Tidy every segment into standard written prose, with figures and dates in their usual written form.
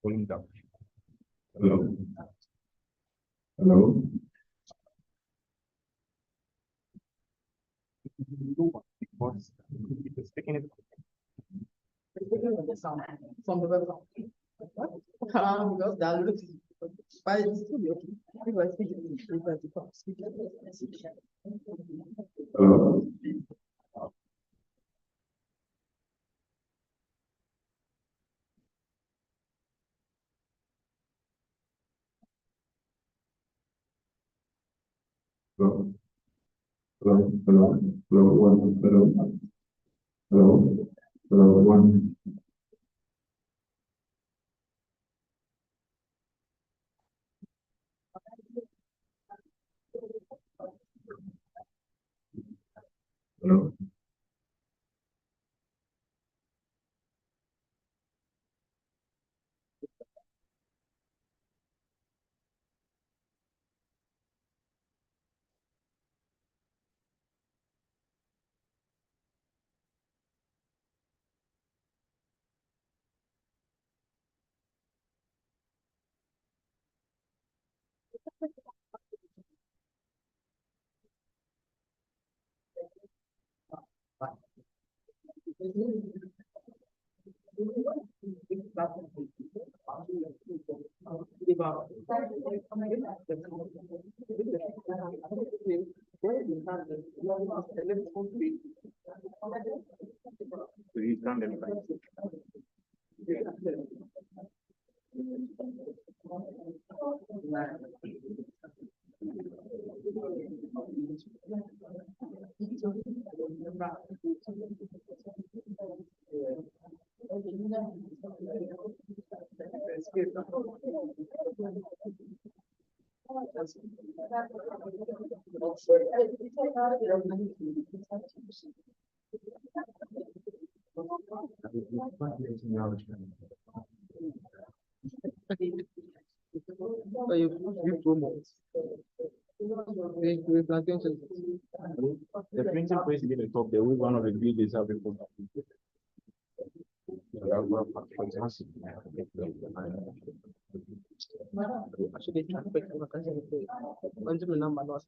Pulling down. Hello. Hello. It's taking it. From the website. Because that looks by the studio. Hello. Hello. Hello. Hello. Hello. One. Hello. Hello. Hello. One. Hello. Please stand and fight. So you promote. The printing press is at the top. There will one of the buildings have been put up. Actually, number not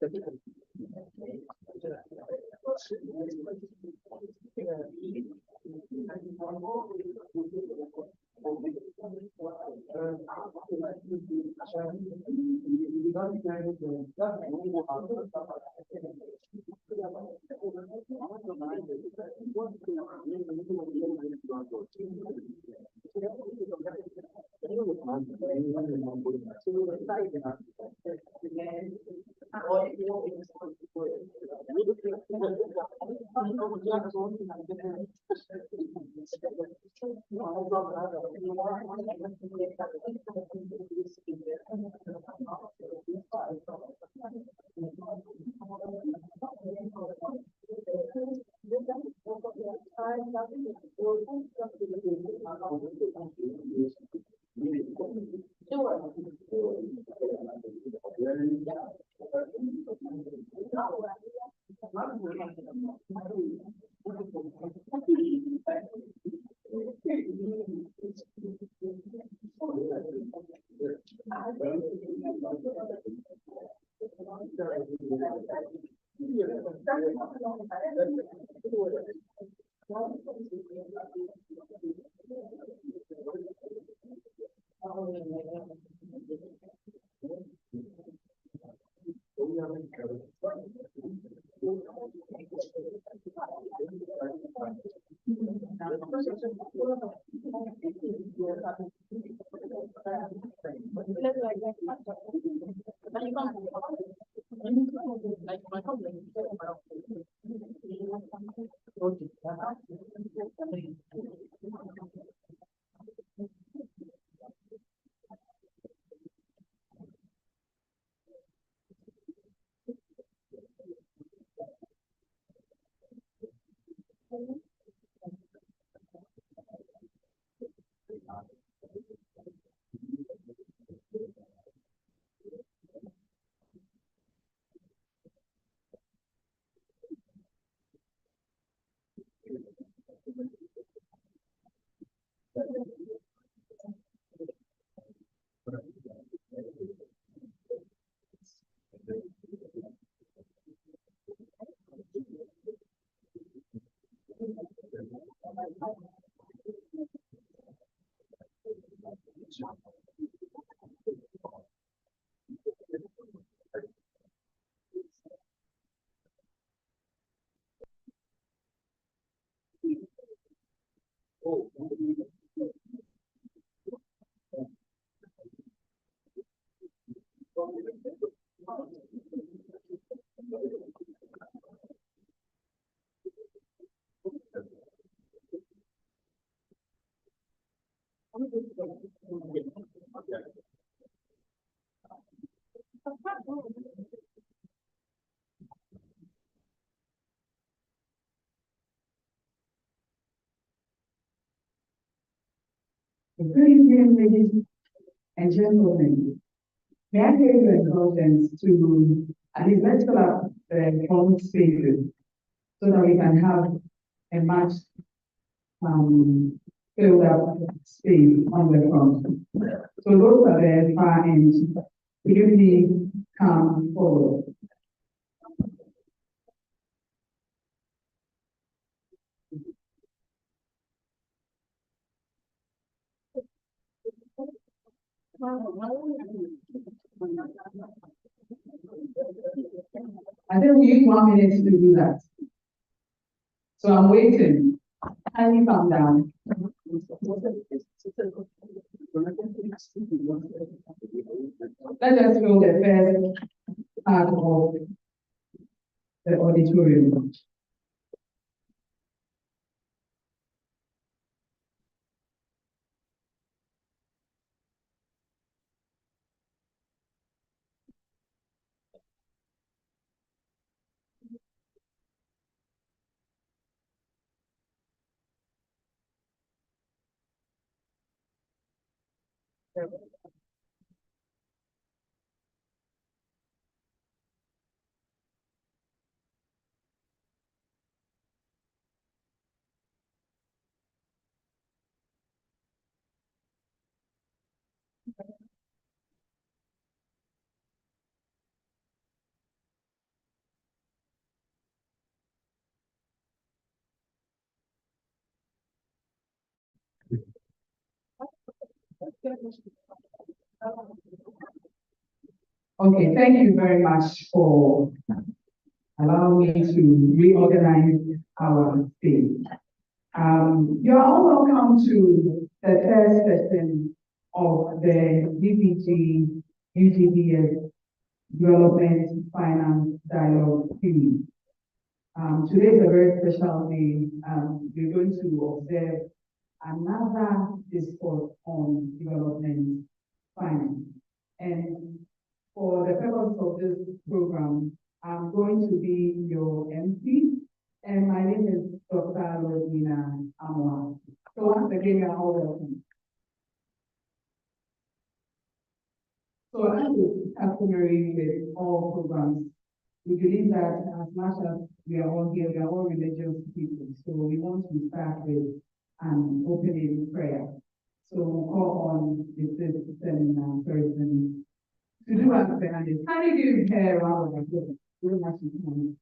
Good evening, ladies and gentlemen. May I take your indulgence to at least let's fill up the front spaces so that we can have a much filled up space on the front. So those are the far ends. Could you please come forward? I think we use 1 minute to do that. So I'm waiting. Kindly calm down. Let us fill the first part of the auditorium. Okay, thank you very much for allowing me to reorganize our space. You are all welcome to the first session of the DBG-UGBS Development Finance Dialogue Series. Today is a very special day. We're going to observe another discourse on development finance. And for the purpose of this program, I'm going to be your MC, and my name is Dr. Lorena Amwa. So once again, you're all welcome. So as is customary with all programs, we believe that as much as we are all here, we are all religious people. So we want to start with an opening prayer. So we'll call on the fifth seminar person to do us the hand. Can you give her a round of applause? We don't have to come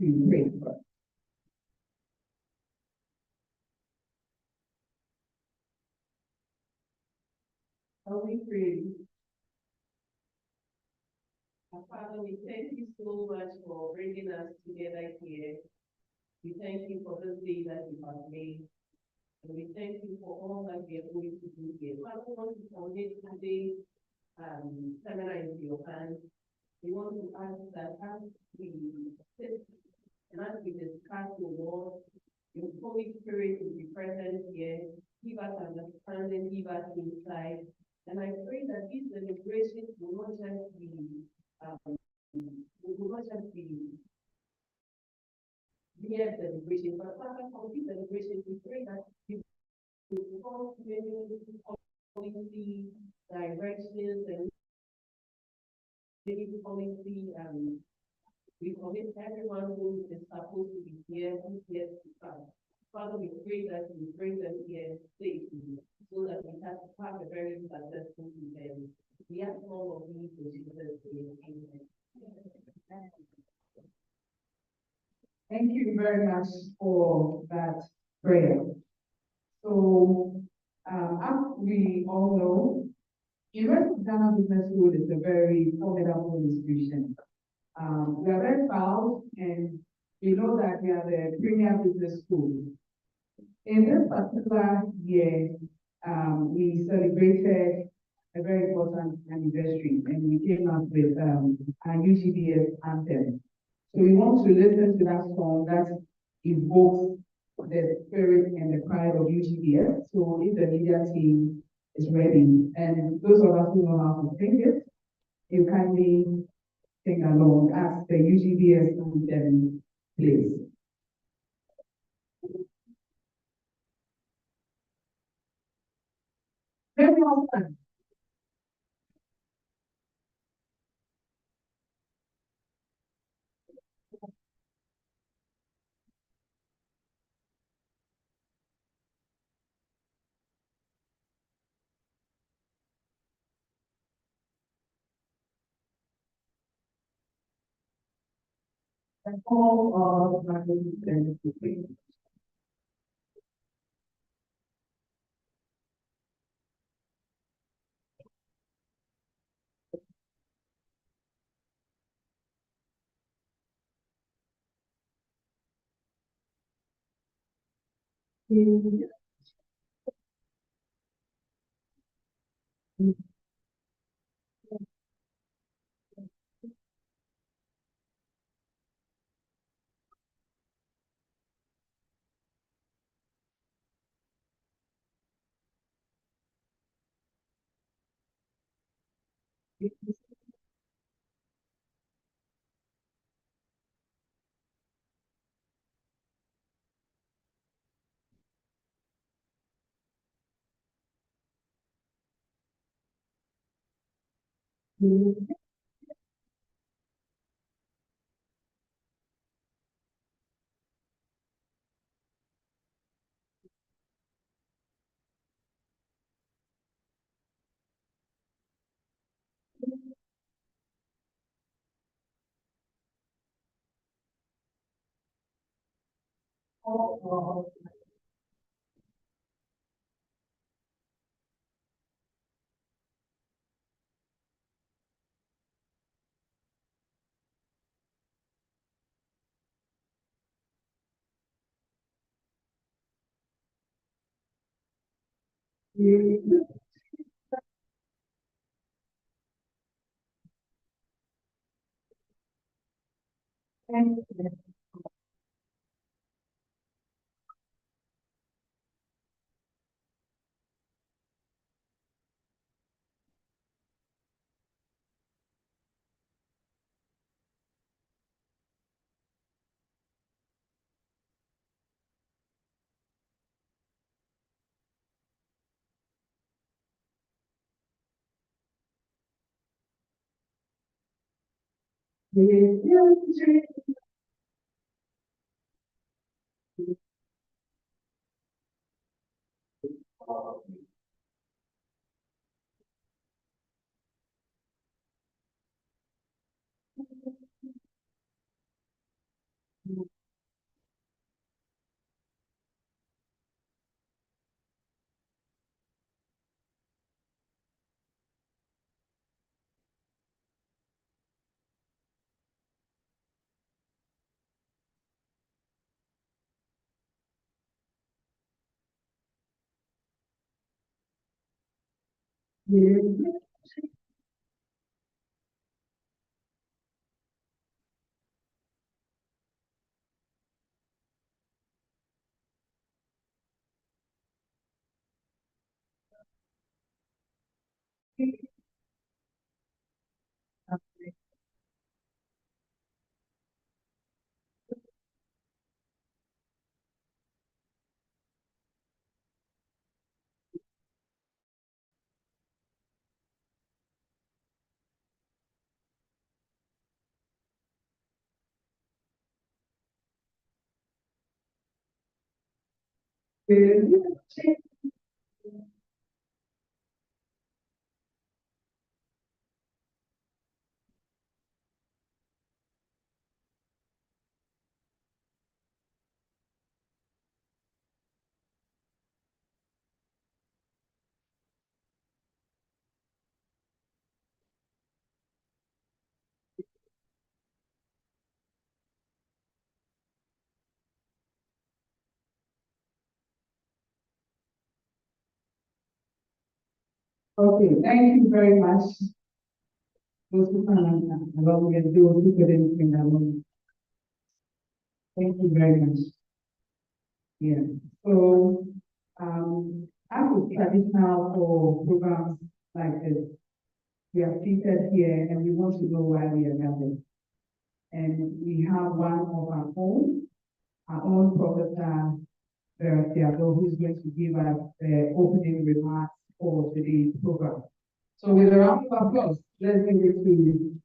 to pray for us. Shall we pray? Father, we thank you so much for bringing us together here. We thank you for this day that you have made. And we thank you for all that we are going to do here. Father, we want to commit today's seminar into your hands. We want to ask that as we sit and as we discuss the Lord, your Holy Spirit will be present here. Give us understanding, give us insight. And I pray that these deliberations will not just be mere deliberation, but Father, from these deliberations, we pray that you will call many policy directions and maybe policy, we commit everyone who is supposed to be here, who's here to come. Father, we pray that you bring them here safely so that we have a very successful event. We ask all of these in Jesus' name. Amen. Thank you very much for that prayer. So, as we all know, University of Ghana Business School is a very formidable institution. We are very proud and we know that we are the premier business school. In this particular year, we celebrated a very important anniversary and we came up with our UGBS anthem. So we want to listen to that song that evokes the spirit and the pride of UGBS. So if the media team is ready, and those of us who know how to sing it, you kindly sing along as the UGBS anthem plays. Very well done. The call of my call of Thank you. Okay, thank you very much. Those who can along with those who couldn't bring along. Thank you very much. Yeah. So, as is traditional for programs like this, we are seated here and we want to know why we are gathered. And we have one of our own Professor Abor, who is going to give us the opening remarks for today's program. So with a round of applause, let's give it to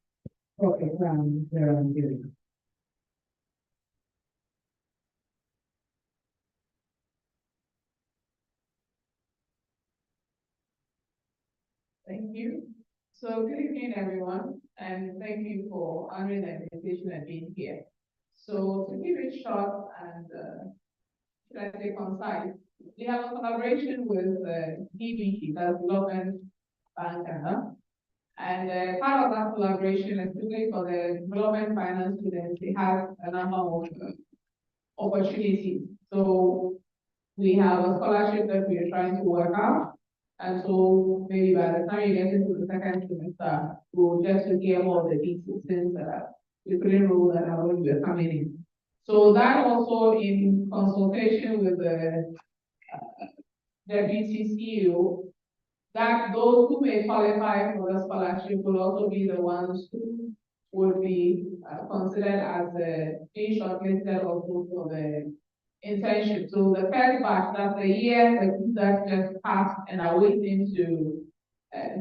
Professor Abor. Thank you. So good evening, everyone, and thank you for honoring the invitation and being here. So to keep it short and should I say concise, we have a collaboration with DBG, that's Development Bank, and part of that collaboration, especially for the development finance students, they have a number of opportunities. So we have a scholarship that we are trying to work out. And so maybe by the time you get into the second semester, we'll just to hear more of the details since we couldn't rule that out when we were coming in. So that also in consultation with the deputy CEO, that those who may qualify for the scholarship will also be the ones who would be considered as being shortlisted also for the internship. So the first batch, that's the year that just passed and are waiting to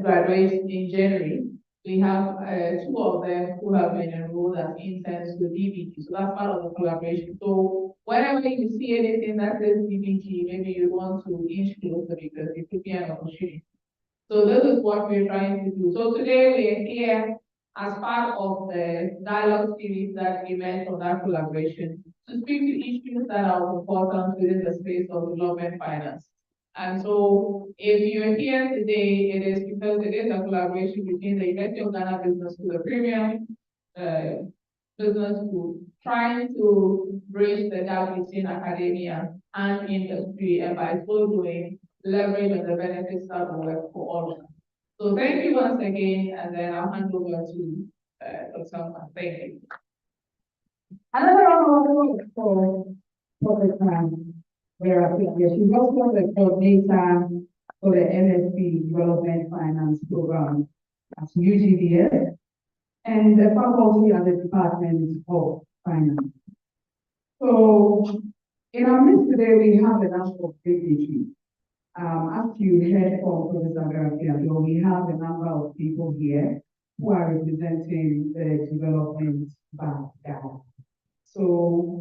graduate in January. We have two of them who have been enrolled as interns with DBG. So that's part of the collaboration. So whenever you see anything that says DBG, maybe you want to inch closer because it could be an opportunity. So this is what we're trying to do. So today we're here as part of the dialogue series that we meant for that collaboration to speak to issues that are important within the space of development finance. And so if you're here today, it is because it is a collaboration between the University of Ghana Business School, the Premium Business School, trying to bridge the gap between academia and industry, and by so doing, leverage on the benefits that will work for all of us. So thank you once again, and then I'll hand over to Dr. Thank you. Another round for the time where I think she's also the coordinator for the MSc Development Finance Program at UGBS and the faculty at the Department of Finance. So in our midst today, we have a number of dignitaries. As you heard from Professor Amegashie, we have a number of people here who are representing the development bank. So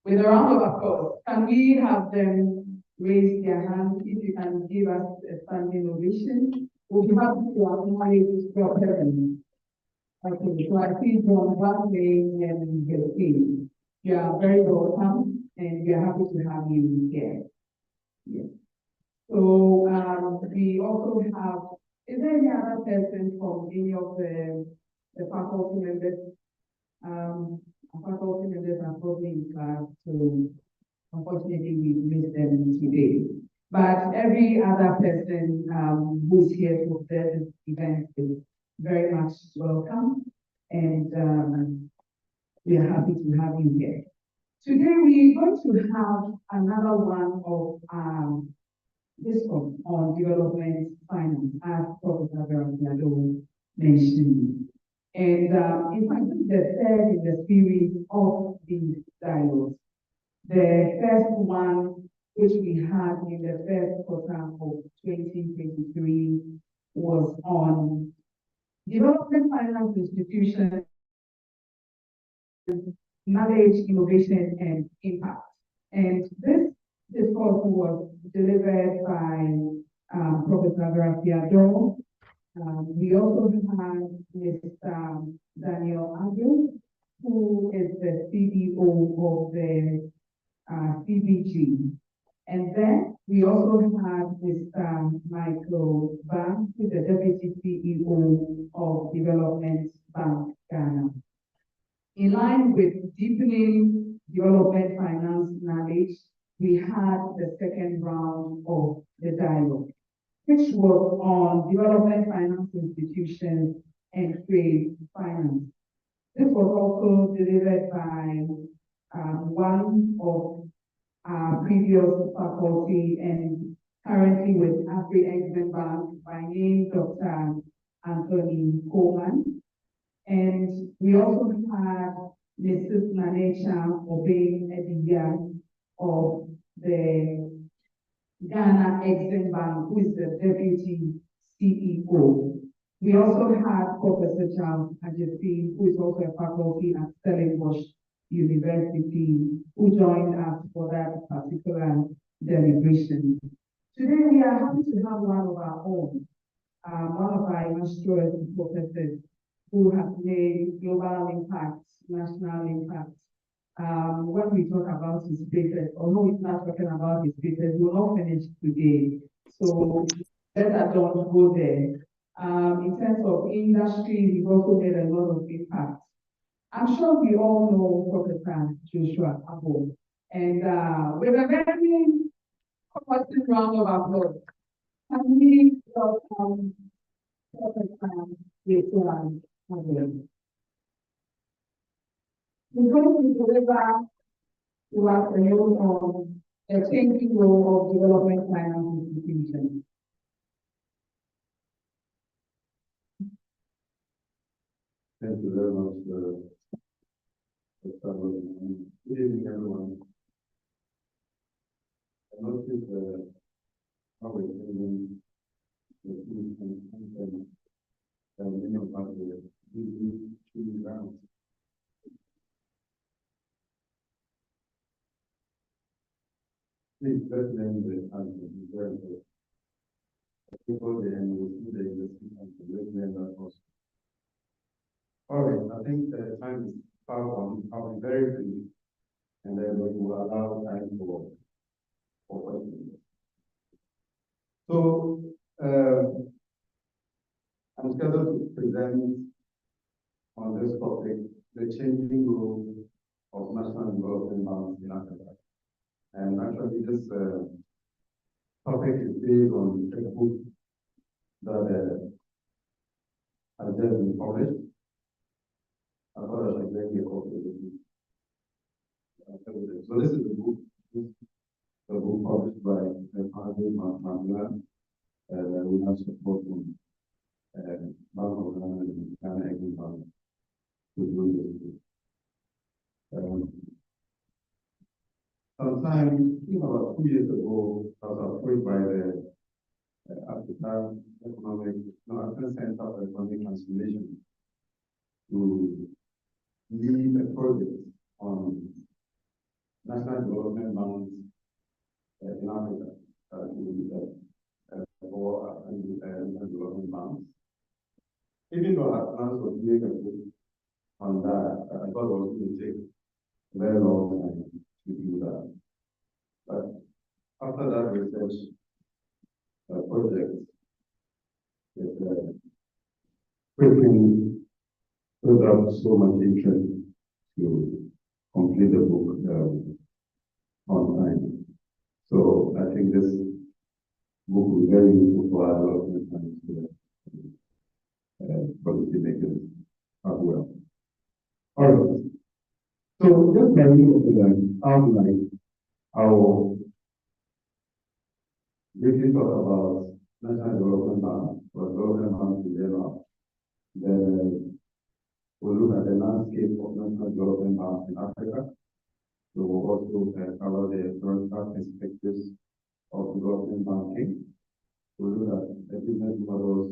with a round of applause, can we have them raise their hands? If you can give us a standing ovation, we'll be happy to acknowledge your presence. Okay, so I see John Barclay and the team. You are very welcome, and we are happy to have you here. Yes. So we also have, is there any other person from any of the faculty members? Faculty members are probably in class, so unfortunately we missed them today. But every other person who's here to observe this event is very much welcome, and we are happy to have you here. Today we're going to have another one of discourse on development finance, as Professor Abor mentioned. And in fact, this is the third in the series of these dialogues. The first one, which we had in the first quarter of 2023, was on development finance institutions, knowledge, innovation, and impact. And this discourse was delivered by Professor Abor. We also had Mr. Daniel Abor, who is the CEO of the CBG. And then we also had Mr. Michael Bank, who is the Deputy CEO of Development Bank Ghana. In line with deepening development finance knowledge, we had the second round of the dialogue. which was on development finance institutions and trade finance. This was also delivered by one of our previous faculty and currently with Afri-Exim Bank by name Dr. Anthony Coleman. And we also had Mrs. Nanesha Obey Ediya of the Ghana Exim Bank, who is the Deputy CEO. We also had Professor Charles Ajesi, who is also a faculty at Stellenbosch University, who joined us for that particular deliberation. Today, we are happy to have one of our own, one of our illustrious professors who has made global impact, national impact. When we talk about his papers, although he's not talking about his papers, we'll not finish today. So better don't go there. In terms of industry, we've also made a lot of impact. I'm sure we all know Professor Joshua Abor. And with a very positive round of applause, can we welcome Professor Joshua Abor? We're going to deliver to us a note on the changing role of development finance institutions. Thank you very much, good evening, everyone. I noticed how we're changing the tools and content and many of us were really rounds. Please let's learn the answer. It's very important. Before the end, we'll see the investment answer. Let's learn that also. All right, I think the time is far gone. I'll be very brief, and then we will allow time for questions. So, I'm scheduled to present on this topic, the changing role of national development banks in Africa. And actually, this topic is based on a book that has just been published. I thought I should bring a copy of it. So this is the book published by Abor Mamula, and we have support from Bank of Ghana and Ghana Exim Bank to do this. Sometime, I think about 2 years ago, I was approached by the African Center for Economic Transformation to lead a project on national development banks in Africa, for national development banks. Even though our plans were doing a book on that, I thought it was going to take a very long time to do that. But after that research project, it quickly built up so much interest to complete the book on time. So I think this book will be very useful for our development and policy makers as well. All right. So just by way of the outline, I will briefly talk about national development bank or development bank in general. Then we'll look at the landscape of national development banks in Africa. We will also cover the historical perspectives of development banking. We'll look at the business models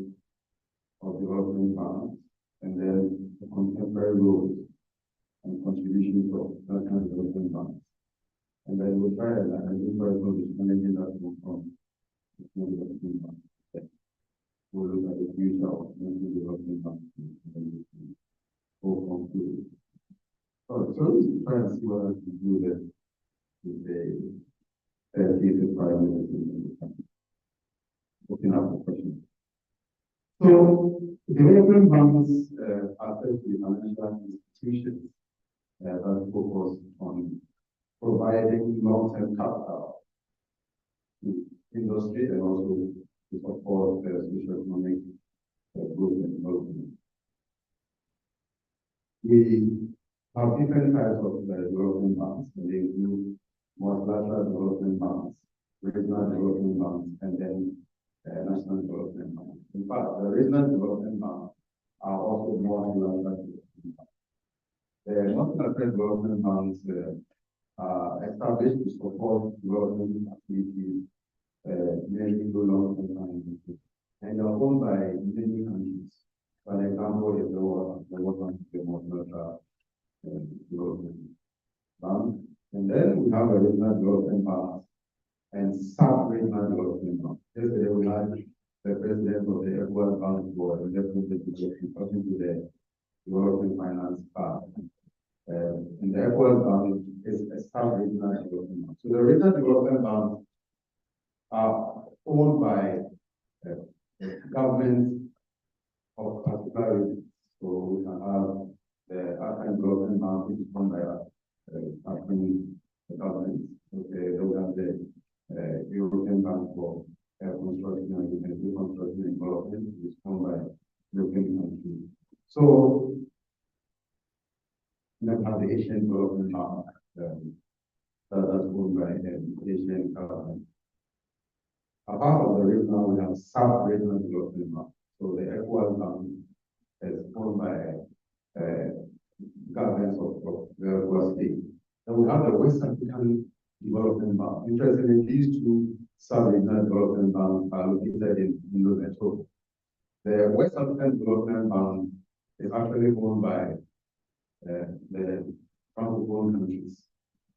of development banks and then the contemporary roles and contributions of national development banks. And then we'll try and identify some of the challenges that come from national development banks. We'll look at the future of national development banks and we'll conclude. All right, so let's try and see what else to do there with the 30 to 5 minutes. Looking up the question. So, development banks are essentially financial institutions that focus on providing long-term capital to industry and also to support socio-economic growth and development. We have different types of development banks, and they include multilateral development banks, regional development banks, and then national development banks. In fact, the regional development banks are also multilateral development banks. The multilateral development banks are established to support development activities, mainly through long-term financing, and they are owned by many countries. For example, is the World Bank, the multilateral development bank, and then we have a regional development bank and sub-regional development bank. Yesterday we had the president of the Abor Bank Board, and talking to the development finance part. And the Abor Bank is a sub-regional development bank. So the regional development banks are owned by governments of particular regions. So we can have the African Development Bank, which is owned by African governments. Okay, we have the European Bank for Construction and Reconstruction and Development, which is owned by European countries. So we have the Asian Development Bank that's owned by Asian government. Apart from the regional, we have sub-regional development bank. So the Equal Bank is owned by governments of the Equal state. And we have the West African Development Bank. Interestingly, these two sub-regional development banks are located in Lesotho. The West African Development Bank is actually owned by the Francophone countries.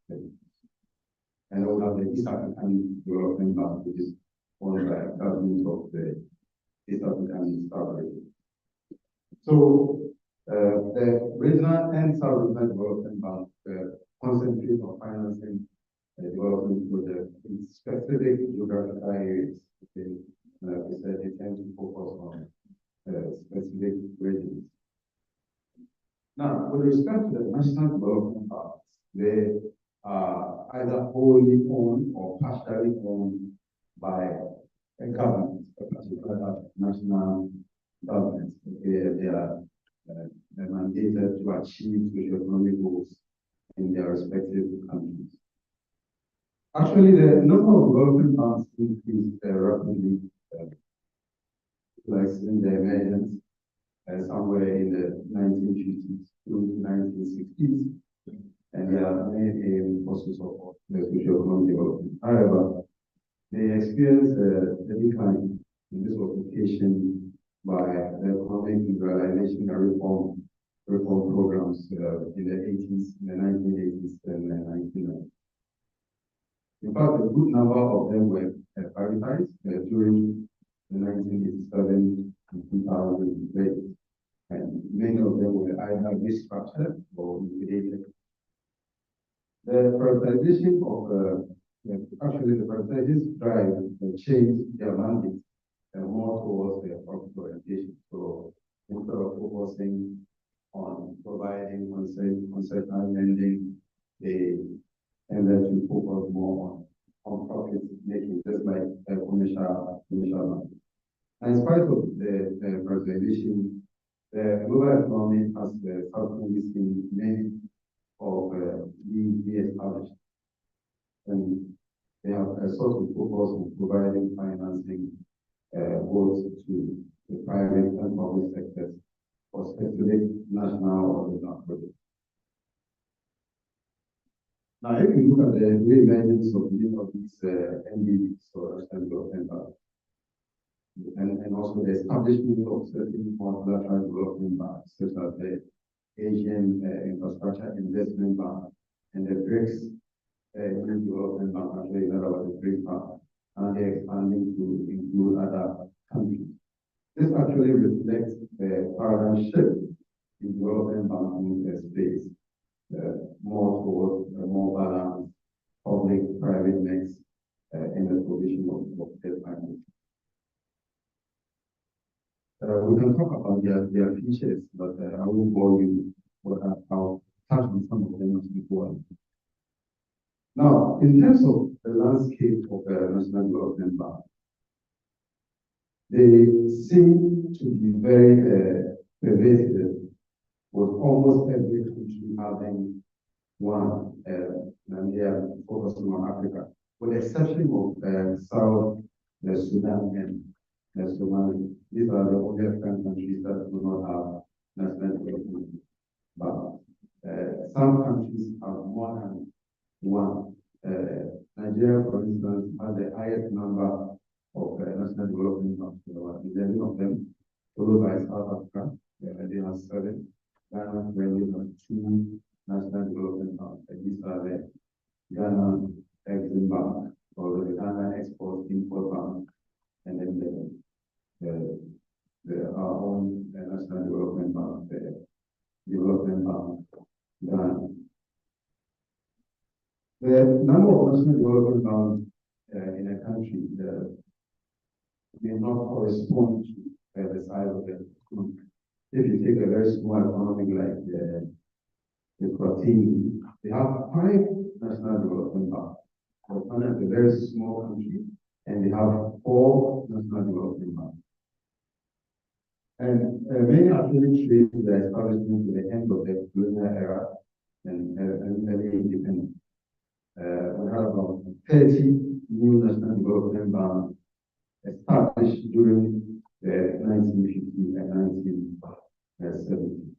And we have the East African Development Bank, which is owned by governments of the East African sub-region. So the regional and sub-regional development bank concentrate on financing development projects in specific geographical areas. Okay. Like we said, they tend to focus on specific regions. Now, with respect to the national development banks, they are either wholly owned or partially owned by a government, a particular national government. Okay, they are mandated to achieve socio-economic goals in their respective countries. Actually, the number of development banks increased rapidly, like in the emergence somewhere in the 1950s through 1960s, and they are main forces of the socio-economic development. However, they experienced a decline in this occupation by the economic liberalization and reform programs in the 80s, in the 1980s, and the 1990s. In fact, a good number of them were privatized during the 1987 and 2000 periods, and many of them were either restructured or liquidated. The privatization of actually the privatization drive changed their mandate more towards their profit orientation. So instead of focusing on providing concessional lending, they tended to focus more on profit making, just like commercial market. And in spite of the privatization, the global economy has subsequently seen many of these be established. And they have sought to focus on providing financing both to the private and public sectors for specific national or regional projects. Now, if you look at the re-emergence of many of these NDBs, or national development banks, and also the establishment of certain multilateral development banks, such as the Asian Infrastructure Investment Bank and the BRICS Development Bank, actually that about the BRICS Bank, and they're expanding to include other countries. This actually reflects the paradigm shift in development banking space, more towards a more balanced public-private mix in the provision of debt finance. We can talk about their features, but I won't bore you. I'll touch on some of them as we go on. Now, in terms of the landscape of the National Development Bank, they seem to be very pervasive, with almost every country having one, and they are focusing on Africa, with the exception of South Sudan and Somalia. These are the only African countries that do not have national development. But some countries have more than one. Nigeria, for instance, has the highest number of national development banks in the world, 11 of them, followed by South Africa, they have 7. Ghana currently has 2 national development banks, and these are the Ghana Exim Bank, or the Ghana Export Import Bank, and then our own national development bank, the Development Bank, Ghana. The number of national development banks in a country may not correspond to the size of the economy. If you take a very small economy like the Swatini, they have 5 national development banks. Botswana is a very small country, and they have 4 national development banks. And many actually trace the establishment to the end of the colonial era and early independence. We have about 30 new national development banks established during the 1950s and 1970s.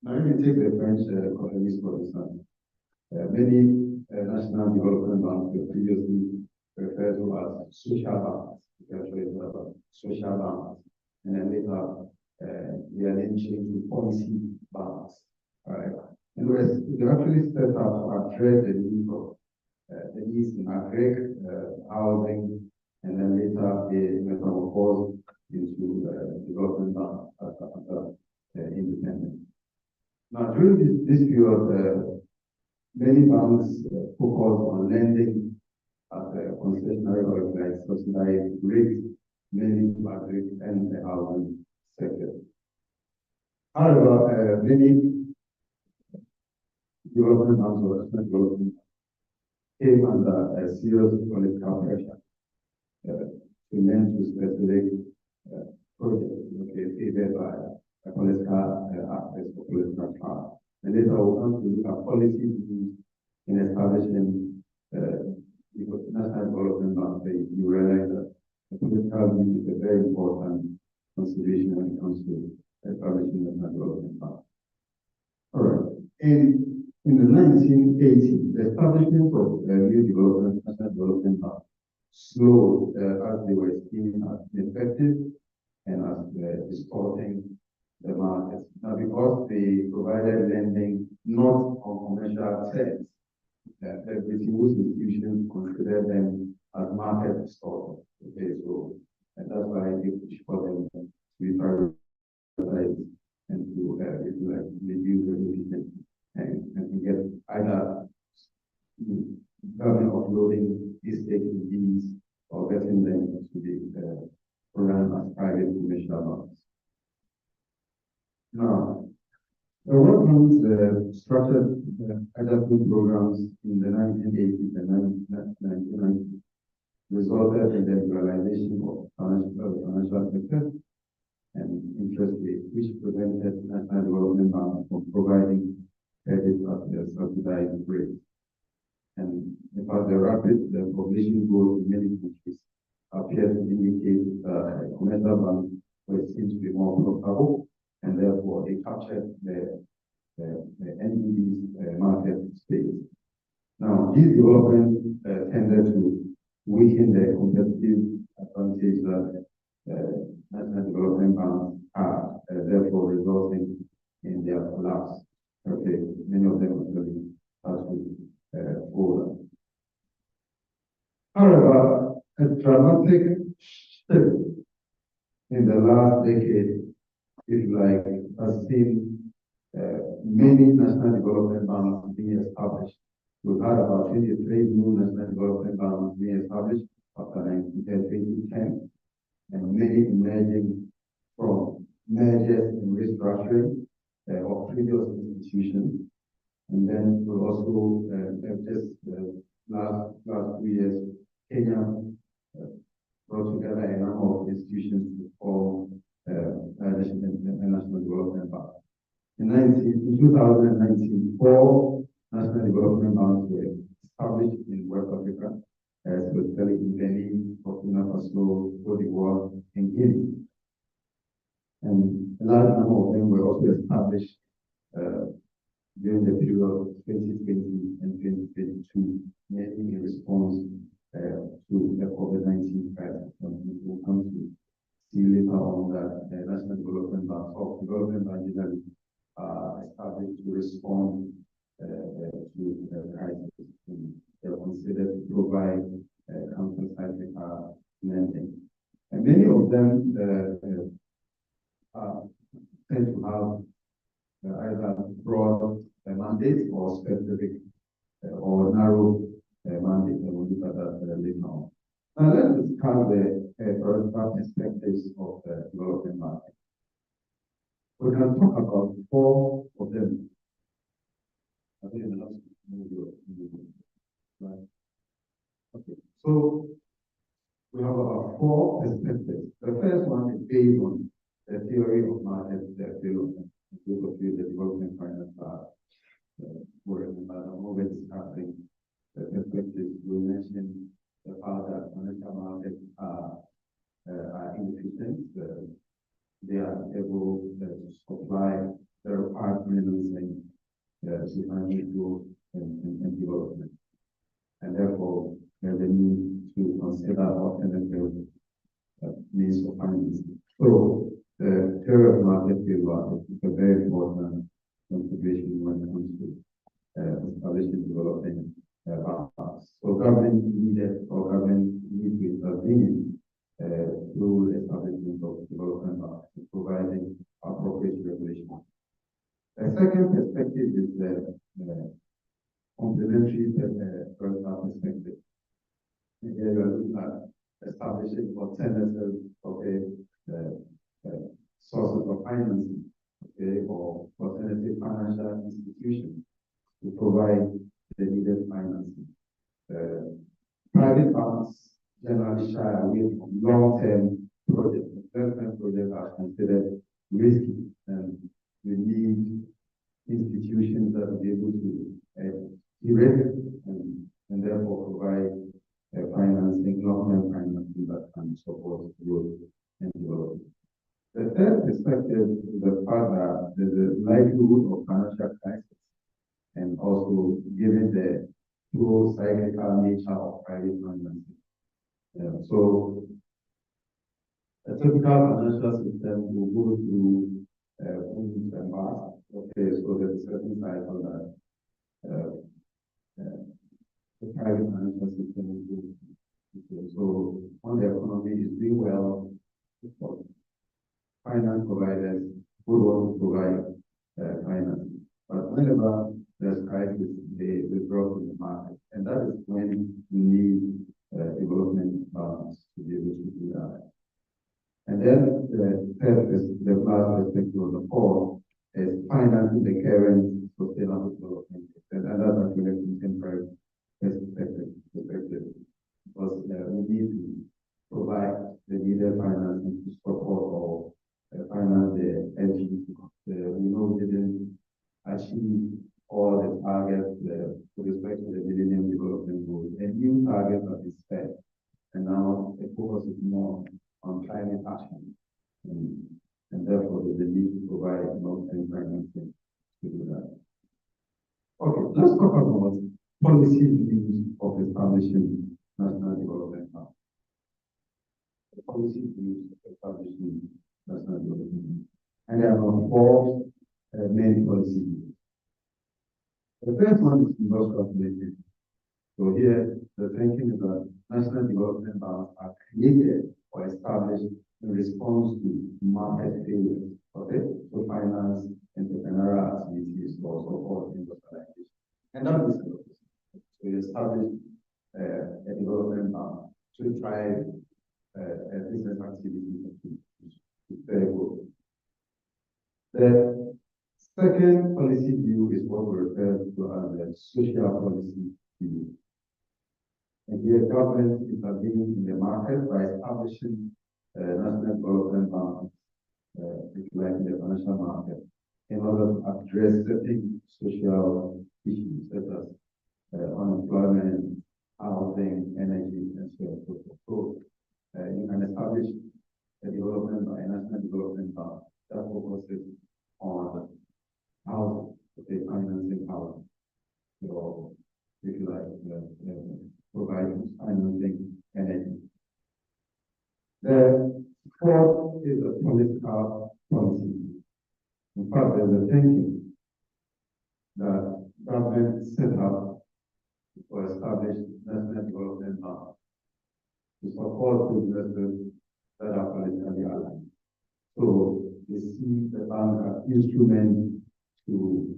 Now, if you take the French colonies, for example, many national development banks were previously referred to as social banks, social banks, and then later they are then changed to policy banks. Right? And they actually set out to address the needs in agric, housing, and then later they metamorphosed into development banks after independence. Now, during this period, many banks focus on lending at concessionary or like subsidized rates, mainly to agric and the housing sector. However, many development banks or national development came under a serious political pressure to lend to specific projects aided by a political aspects or political class. And later we'll come to look at policies used in establishing national development banks. You realize that the political view is a very important consideration when it comes to establishing national development banks. All right. In the 1980s, the establishment of new national development banks slowed as they were seen as ineffective and as distorting the markets. Now, because they provided lending not on commercial terms, the British institutions considered them as market distorters. Okay, so and that's why they push for them to be privatized and to reduce the efficiency and get either government offloading these stakes in these or getting them to be run as private commercial banks. Now, the World Bank structured adjustment programs in the 1980s and 1990s resulted in the liberalization of financial sector and interest rates, which prevented national development banks from providing credit at their subsidized rates. And in fact, the rapid population growth in many countries appears to indicate that commercial banks were seen to be more profitable, and therefore they captured the NDB's market space. Now, these developments tended to weaken the competitive advantage that national development banks have, therefore resulting in their collapse. Okay, many of them actually had to fall. However, a dramatic shift in the last decade, if like, has seen many national development banks being established. We've had about 23 new national development banks being established after 2010, and many emerging from mergers and restructuring of previous institutions. And then we also just last 2 years, Kenya brought together a number of institutions to form National Development Bank. In 2019, 4 National Development Banks were established in West Africa, specifically in Benin, Burkina Faso, Cote d'Ivoire, and Guinea. And a large number of them were also established during the period of 2020 and 2022, mainly in response to the COVID-19 crisis. And we'll come to see later on that the National Development Bank or Development Bank generally established to respond to the crisis. They are considered to provide counter-cyclical lending. And many of them tend to have either broad mandate or specific or narrow mandate. And we'll look at that later on. Now let's discuss the priority perspectives of the development market. We can talk about 4 of them. I think the last right. Okay, so we have about 4 perspectives. The first one is based on the theory of market development. Those of you the development finance are working about. I'm always discussing the perspectives. We mentioned the fact that financial markets are inefficient. They are able to supply the required financing to finance growth and development. And therefore, there's a need to consider alternative means of financing. So, the theory of market development is a very important consideration when it comes to establishing developing banks. So, government needed or government needs to intervene through the establishment of development banks, providing appropriate regulation. The second perspective is the complementary perspective. Here we are looking at establishing alternative sources of financing, or alternative financial institutions to provide the needed financing. Private banks generally shy away from long-term projects. Development projects are considered risky, and you need institutions that will be able to erect and therefore provide financing, long-term financing that can support growth and development. The third perspective is the fact that there's a likelihood of financial crisis, and also given the pro-cyclical nature of private financing. So a typical financial system will go through booms and busts. So there's a certain cycle that the private financial system will go through. So when the economy is doing well, finance providers would want to provide finance. But whenever there's crisis, they drop in the market. And that is when you need development banks to be able to do that. And then the third is the last perspective of the 4 is financing the current sustainable development. And that's actually a contemporary perspective. Because we need to provide the needed financing to support or finance the SDGs. We know we didn't achieve all the targets with respect to the Millennium Development Goals. And new targets have been set. And now the focus is more on climate action. And therefore, there's a need to provide long-term financing to do that. Okay, let's talk about policy views of establishing National Development Bank. The policy views of establishing National Development Bank. And there are 4 main policy views. The first one is industrial related. So here, the thinking is that national development banks are created or established in response to market failures, to finance entrepreneurial activities or support industrialization. And that is the opposite. So we established a development bank to drive business activities to very good. The second policy view is what we refer to as the social policy view. And here, government intervening in the market by establishing national development banks, if you like, in the financial market, in order to address certain social issues such as unemployment, housing, energy, and so on and so forth. So you can establish a development by a national development bank that focuses on housing, okay, financing housing. So if you like, provide financing energy. The fourth is a political policy. In fact, there's a thinking that government set up or established national development bank to support businesses that are politically aligned. So they see the bank as instrument to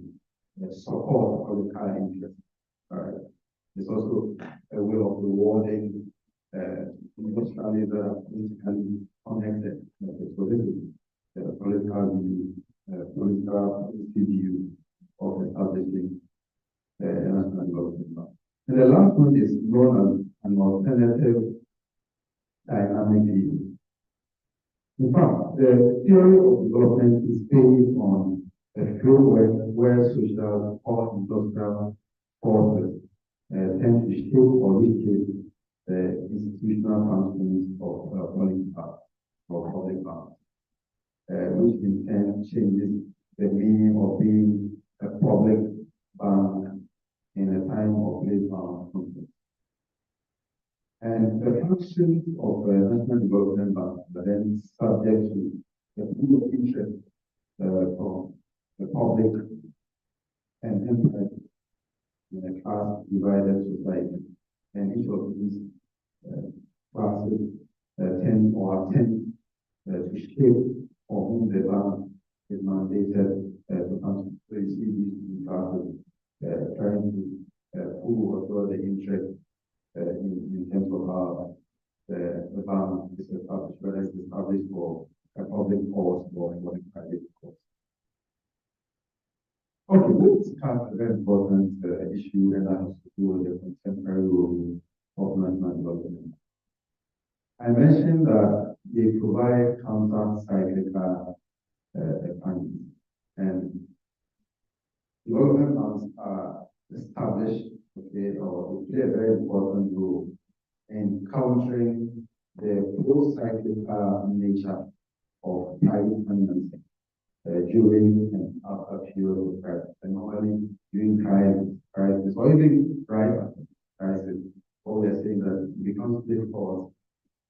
support political interests. Right? It's also a way of rewarding industrialists that are politically connected. Okay, so this is the political view of establishing a national development bank. And the last one is known as an alternative dynamic view. In fact, the theory of development is based on a framework where social or industrial forces tend to shape or reshape the institutional functions of public banks or public banks, which in turn changes the meaning of being a public bank in a time of place-bound conflict. And the functions of national development banks are then subject to the pool of interest from the public and empire in a class-divided society. And each of these classes tend to shape for whom the bank is mandated to function. So you see these classes trying to pull or draw the interest in terms of how the bank is established, whether it's established for a public cause or for a private cause. Okay, let's discuss a very important issue, and that has to do with the contemporary role of national development. I mentioned that they provide counter-cyclical funding, and development funds are established, okay, or they play a very important role in countering the pro-cyclical nature of private financing during and after periods of crisis, and normally during crisis, or even right after crisis. What we are saying that it becomes difficult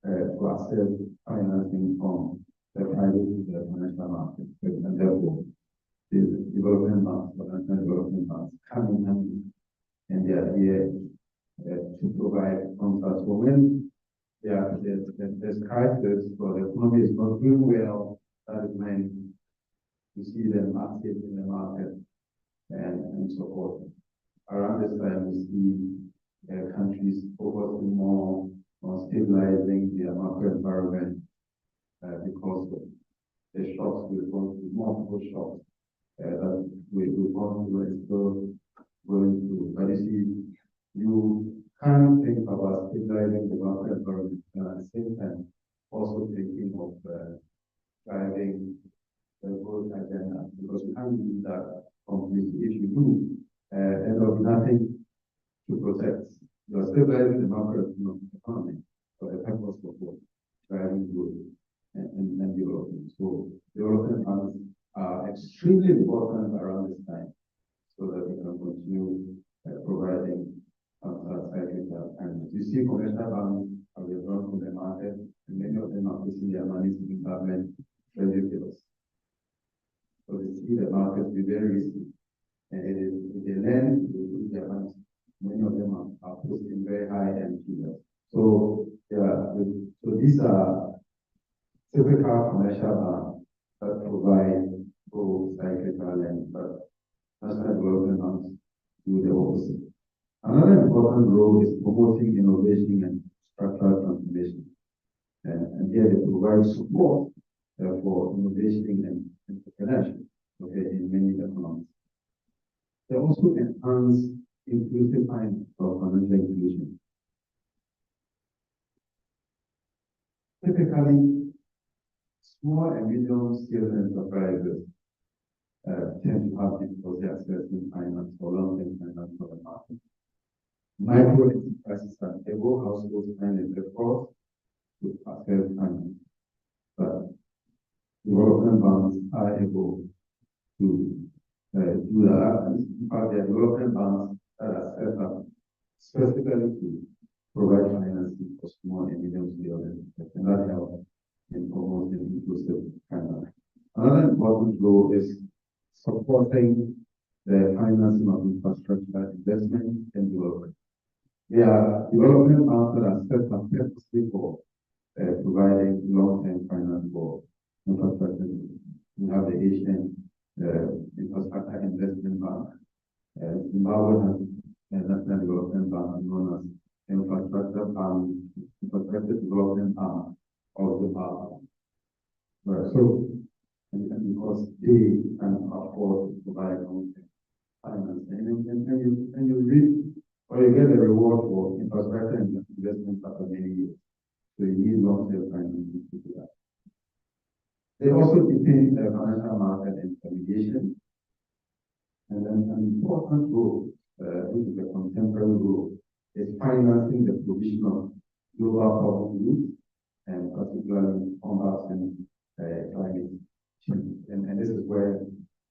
to access financing from the private financial market, and therefore the development banks, financial development banks, come in handy, and they are here to provide contracts. So when there's crisis or the economy is not doing well, that is when you see them active in the market and so forth. Around this time, we see countries focusing more on stabilizing their macro environment because of the shocks we've gone through, multiple shocks that we've gone through and still going through. But you see, you can't think about stabilizing the macro environment and at the same time also thinking of driving the growth agenda, because you can't do that completely. If you do, then there'll be nothing to protect. You are stabilizing the macro economy for the purpose of what? Driving growth and development. So development funds are extremely important around this time so that we can continue providing cyclical finance. You see commercial banks have withdrawn from the market, and many of them are placing their money in government treasury bills. So they see the market be very risky. And if they lend, they put their money. Many of them are posting very high NPLs. So so these are typical commercial banks that provide both cyclical and national development banks do the opposite. Another important role is promoting innovation and structural transformation. And here they provide support for innovation and entrepreneurship, okay, in many economies. They also enhance inclusive finance or financial inclusion. Typically, small and medium-scale enterprises tend to have difficulty accessing finance or long-term finance for the market. Micro enterprises and able households find it difficult to access finance, but development banks are able to do that. In fact, there are development banks that are set up specifically to provide financing for small and medium-scale enterprises, and that helps in promoting inclusive finance. Another important role is supporting the financing of infrastructure investment and development. There are development banks that are set up purposely for providing long-term finance for infrastructure. We have the Asian Infrastructure Investment Bank. Zimbabwe has a National Development Bank known as Infrastructure Development Bank of Zimbabwe. So, and because they can afford to provide long-term finance, and you reap or you get a reward for infrastructure investment after many years. So you need long-term financing to do that. They also depend on financial market intermediation, and then an important role, which is a contemporary role, is financing the provision of global public goods, and particularly combating climate change. And this is where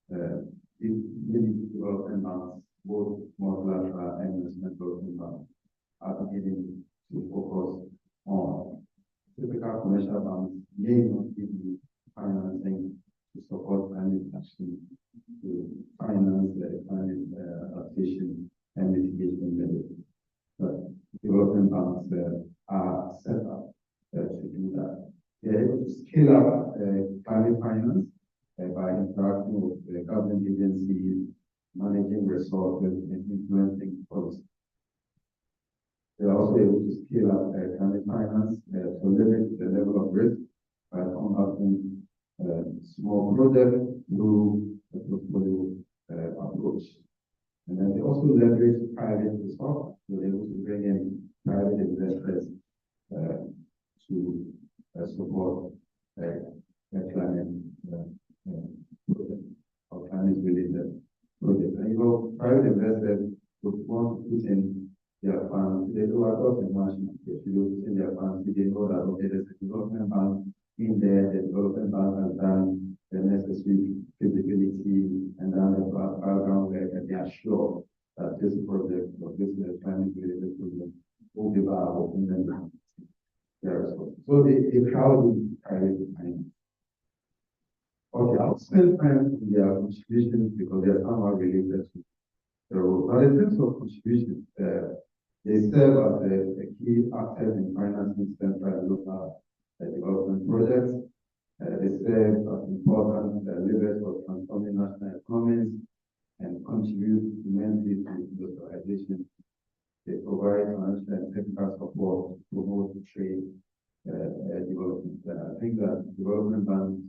many development banks, both multilateral and national development banks, are beginning to focus on. Typical commercial banks may not give you financing to support climate action, to finance the climate adaptation and mitigation measures. But development banks are set up to do that. They are able to scale up climate finance by interacting with government agencies, managing resources, and influencing policy. They are also able to scale up climate finance to limit the level of risk by combating small projects through a portfolio approach. And then they also leverage private resources. They're able to bring in private investors to support climate projects or climate-related projects. And you know, private investors would want to put in their funds. They do adopt a national case. They put in their funds. They know that okay, there's a development bank in there. The development bank has done the necessary feasibility and done the background work, and they are sure that this project or this climate-related project will be viable in the so they crowd in private finance. Okay, I'll spend time on their contributions because they are somehow related to the role. But in terms of contributions, they serve as a key actor in financing central and local development projects. They serve as important levers for transforming national economies and contribute immensely to industrialization. They provide financial and technical support to promote trade development. I think that development banks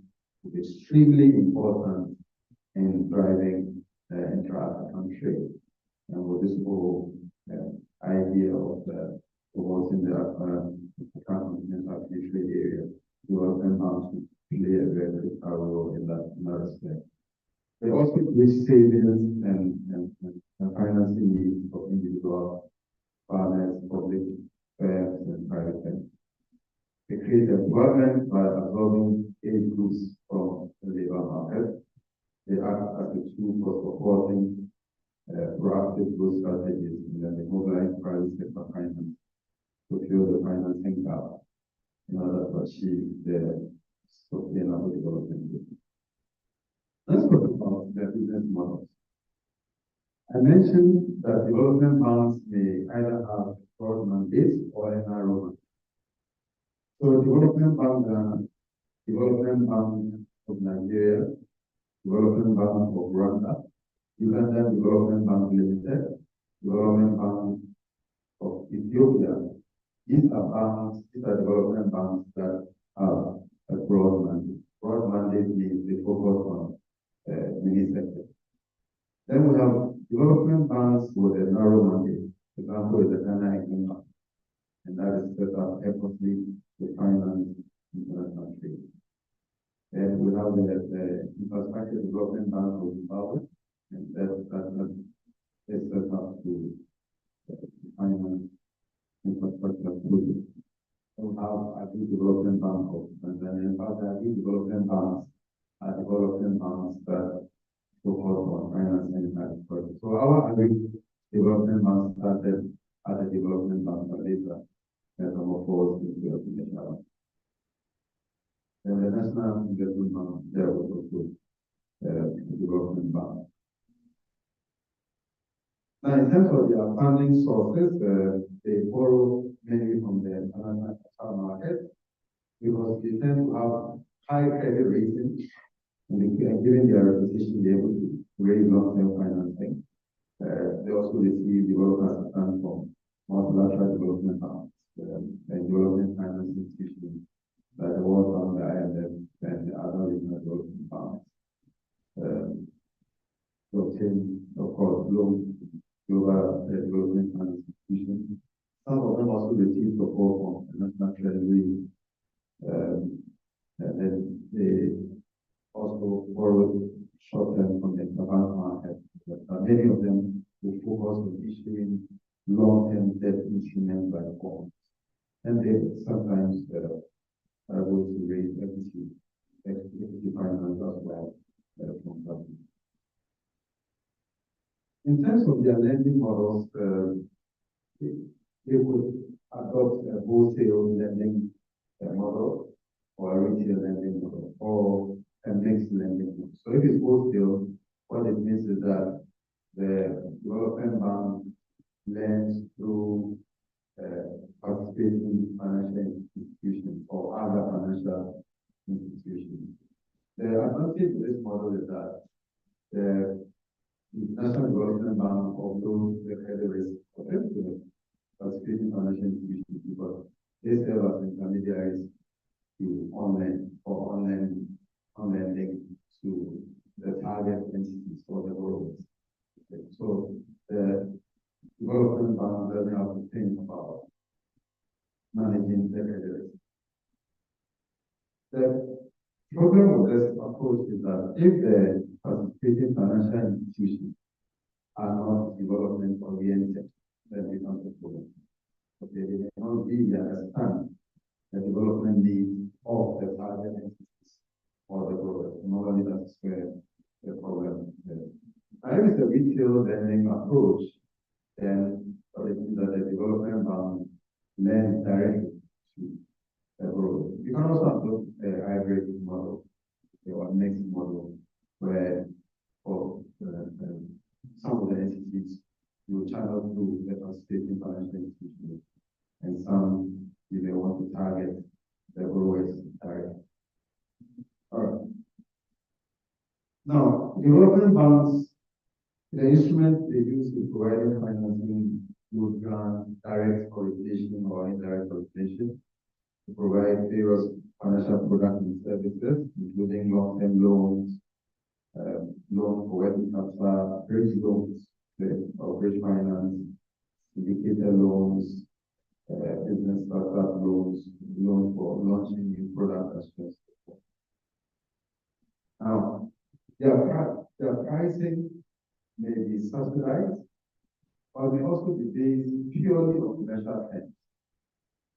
will be extremely important in driving intra-African trade. And with this whole idea of promoting the African continental free trade area, development banks will play a very critical role in that respect. They also create savings and financing needs for individual farmers, public firms, and private firms. They create employment by absorbing age groups from the labor market. They act as a tool for supporting proactive growth strategies, and then they mobilize private sector finance to fill the financing gap in order to achieve the sustainable development goals. Let's talk about their business models. I mentioned that development banks may either have broad mandates or a narrow mandate. So development bank of Nigeria, Development Bank of Rwanda, Uganda Development Bank Limited, Development Bank of Ethiopia. These are development banks that have a broad mandate. Broad mandate means they focus on many sectors. Then we have development banks with a narrow mandate. For example, is the Ghana Exim Bank, and that is set up purposely to finance international trade. And we have the Infrastructure Development Bank of Zimbabwe, and that is set up to finance infrastructure projects. We have Agri Development Bank of Tanzania. In fact, the Agri Development Banks are development banks that focus on financing agriculture. So our Agri Development Bank started as a development bank, but later metamorphosed into a commercial bank. And the National Investment Bank, there was also a development bank. Now, in terms of their funding sources, they borrow mainly from the international capital market because they tend to have high credit rating and given their reputation, they're able to raise long-term financing. They also receive developer assistance from multilateral development banks and development finance institutions like the World Bank, the IMF, and the other regional development banks. To obtain, of course, loans global development finance institutions. Some of them also receive support from the National Treasury, and then they also borrow short-term from the international market. Many of them will focus on issuing long-term debt instruments like bonds. And they sometimes are able to raise equity finance as well from government. In terms of their lending models, they would adopt a wholesale lending model or a retail lending model or a mixed lending model. So if it's wholesale, what it means is that the development bank lends through participating financial institutions or other financial institutions. The advantage of this model is that the National Development Bank offloads the credit risk for them to participating financial institutions because they serve as intermediaries to on lending to the target entities or the borrowers. So the development bank doesn't have to think about managing the credit risk. The problem with this approach is that if the participating financial institutions are not development oriented, then it becomes a problem. Okay, they may not really understand the development needs of the target entities or the borrowers. Normally, that's where the problem is. Now, if it's a retail lending approach, then it means that the development bank lends directly to the borrower. You can also adopt a hybrid model or a mixed model where for some of the entities you channel through the participating financial institutions, and some you may want to target the borrowers directly. All right. Now, development banks, the instrument they use in providing financing would grant direct origination or indirect origination to provide various financial products and services, including long-term loans, loans for working capital, bridge loans, or bridge finance, indicator loans, business startup loans, loans for launching new products as well. Now, their pricing may be subsidized, but may also be based purely on commercial terms.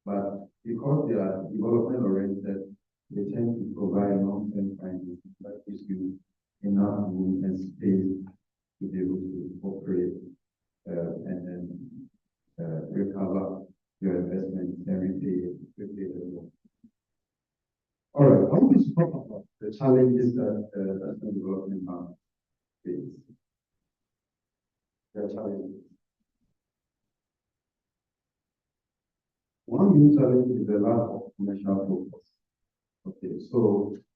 But because they are development oriented, they tend to provide long-term financing that gives you enough room and space to be able to operate and then recover your investment and repay the loan. All right, I want to talk about the challenges that National Development Bank face. The challenges. One main challenge is the lack of commercial focus. Okay, so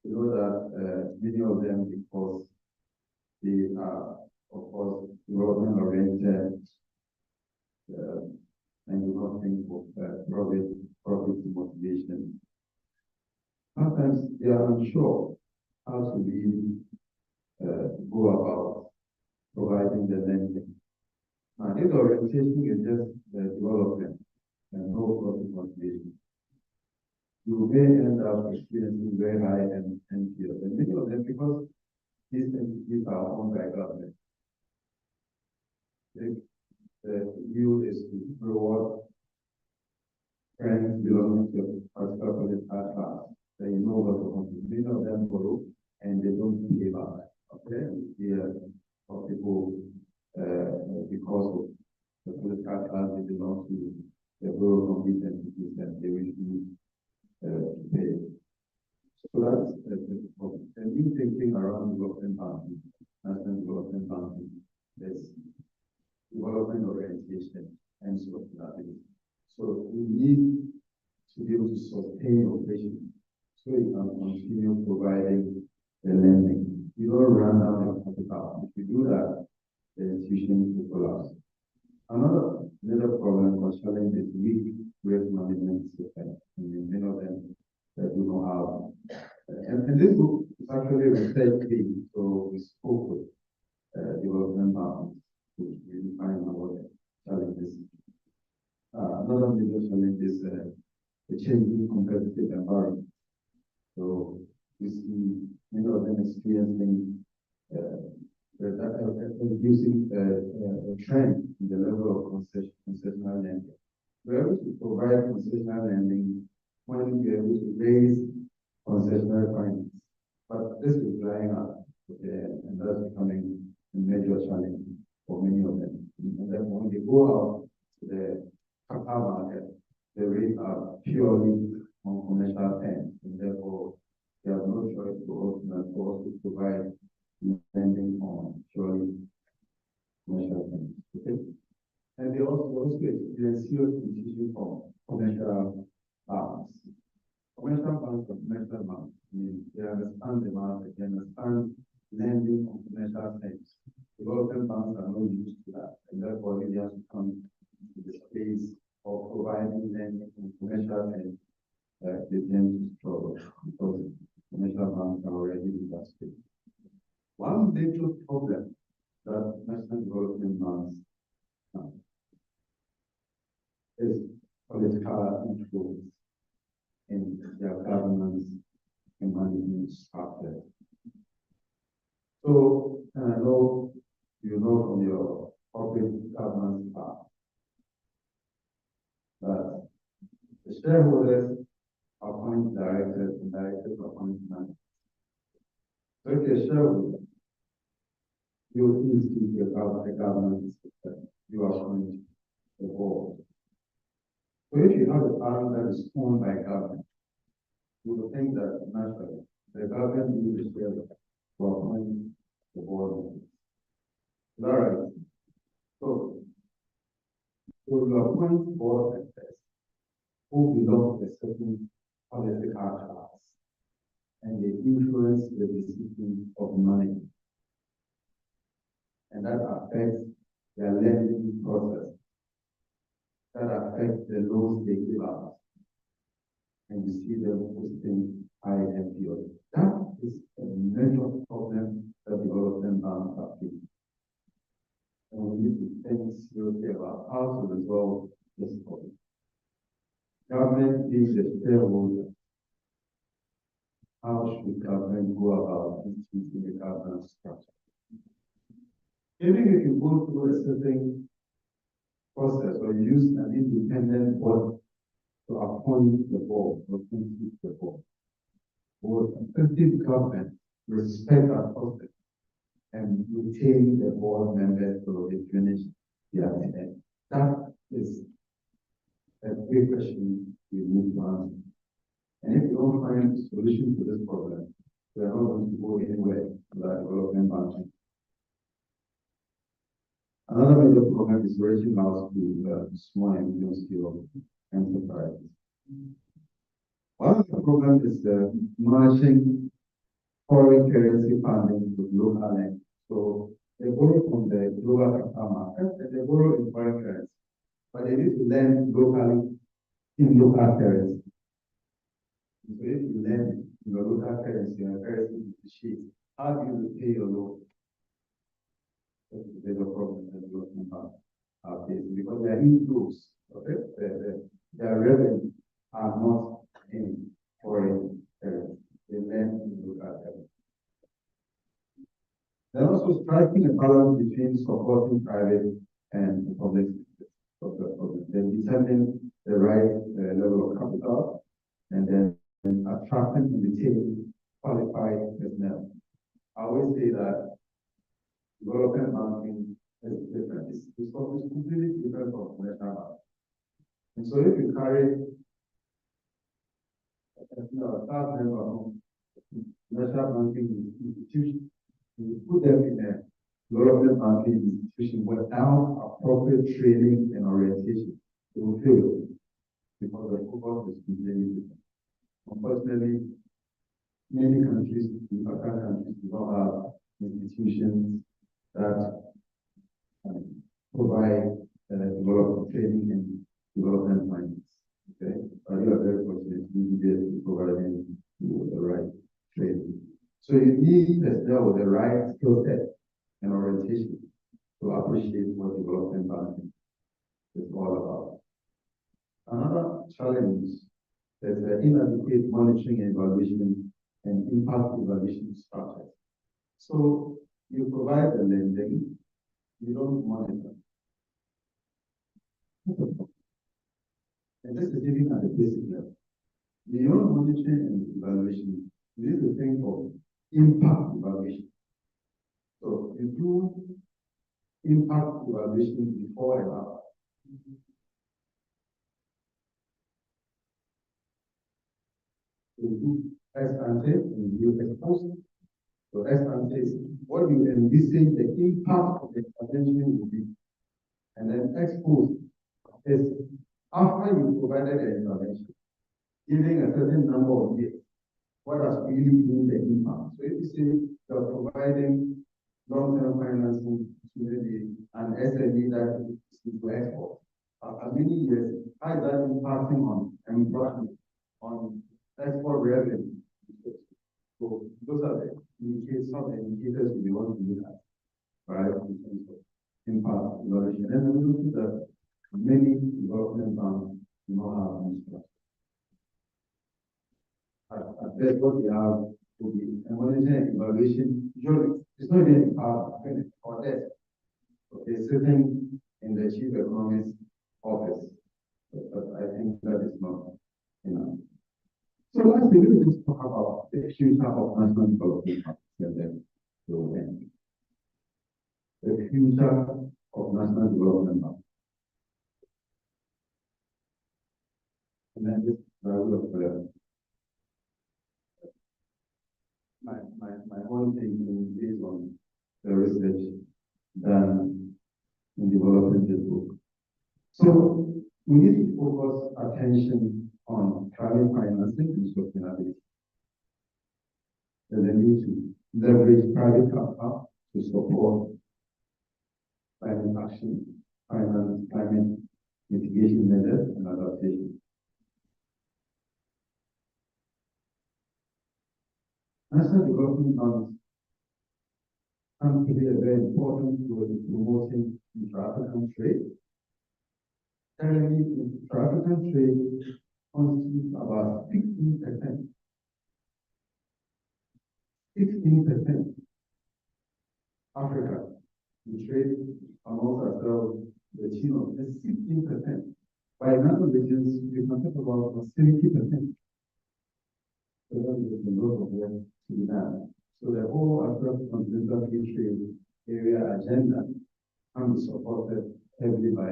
you know that many of them, because they are, of course, development oriented and do not think of profit motivation. Sometimes they are unsure how to really go about providing the lending. And if the orientation is just the development and no profit motivation, you may end up experiencing very high NPL. And many of them, because these entities are owned by government, the view is to reward friends belonging to a particular political class. They know what to do. Many of them borrow and they don't pay back. Okay, we hear of people because of the political class they belong to, they borrow from these entities and they refuse to pay. So that's the problem. And new thinking around development banking, national development banking, there's development orientation and sustainability. So we need to be able to sustain operation so we can continue providing the lending. You don't run out of capital. If you do that, the institution will collapse. Another major problem or challenge is weak risk management system. Many of them that do not have. And this book is actually research-based, so we spoke with development partners to really find out what the challenges. Another major challenge is the changing competitive environment. So you see many of them experiencing reducing a trend in the level of concessional lending. We're able to provide concessional lending when we're able to raise concessional finance. But this is drying up, and that's becoming a major challenge for many of them. And then when they go out to the capital market, the rates are purely on commercial terms, and therefore they have no choice for us to provide lending on purely commercial terms. Okay? And they also experience serious competition from commercial banks. Commercial banks are commercial banks. I mean, they understand the market, they understand lending on commercial terms. Development banks are not used to that, and therefore they have to come to the space of providing lending on commercial terms. They tend to struggle because commercial banks are already in that space. One major problem that national development banks is political influence in their governance and management structure. So, and I know you know from your corporate governance part that the shareholders appoint directors and directors appoint managers. So if you're a shareholder, you institute a governance system, you appoint the board. So if you have a fund that is owned by government, you would think that naturally the government needs a shareholder to appoint the board. Is that right? So you appoint board members who belong to a certain political class, and they influence the decision of money. And that affects their lending process. That affects the loans they give out. And you see them posting high NPL. That is a major problem that development banks are facing. And we need to think seriously about how to resolve this problem. Government being the shareholder. How should government go about instituting the governance structure? Even if you go through a certain process or use an independent board to appoint the board or constitute the board, or effective government respect that process and retain the board members so they finish their term. That is a big question we need to answer. And if you don't find a solution to this problem, we are not going to go anywhere without development banking. Another major problem is reaching out to small and medium scale enterprises. One of the problems is matching foreign currency funding with local lending. So they borrow from the global capital market and they borrow in foreign currency, but they need to lend locally in local currency. So if you lend in your local currency and currency depreciates, how do you repay your loan? There's a problem that development banks are facing because their inflows, okay, their revenue are not in. also striking a balance between supporting private and public sector, then determining the right level of capital, and then attracting and retaining qualified personnel. I always say that development banking is different. It's completely different from commercial banking. And so if you carry a staff member from commercial banking institution, you put them in a development banking institution without appropriate training and orientation, they will fail because the focus is completely different. Unfortunately, many countries, African countries, do not have institutions that provide development training and development finance. Okay, but you are very fortunate to providing the right training. So you need personnel with the right skill set and orientation to appreciate what development banking is all about. Another challenge is the inadequate monitoring and evaluation and impact evaluation structure. So you provide the lending, you don't monitor. And this is even at the basic level. Beyond monitoring and evaluation, you need to think of impact evaluation. So you do impact evaluation before and after. You do ex ante and you ex post. So ex ante is what you envisage the impact of the intervention will be. And then ex post is after you provided the intervention, giving a certain number of years, what has really been the impact. So if you say you're providing long-term financing to maybe an SME that is to export, after many years, how is that impacting on employment, on export revenue? So those are the indicators, some of the indicators we want to look at, right, in terms of impact evaluation. And we look at that many development banks do not have this structure. At best, what we have will be a monitoring evaluation. Usually, it's not even or desk. Okay, sitting in the chief economist's office. But I think that is not enough. So lastly, we will just talk about the future of national development banks. The future of national development banks. And then this level of my own thinking based on the research done in developing this book. So we need to focus attention on climate financing and sustainability. There's a need to leverage private capital to support climate action, finance, climate mitigation measures, and adaptation. National development banks can play a very important role in promoting intra-African trade. Currently, intra-African trade constitutes about 16%. 16%. Africa, we trade amongst ourselves the tune of 16%. By another regions, we can talk about 70%. So that is a lot of work to be done. So the whole African continental free trade area agenda can be supported heavily by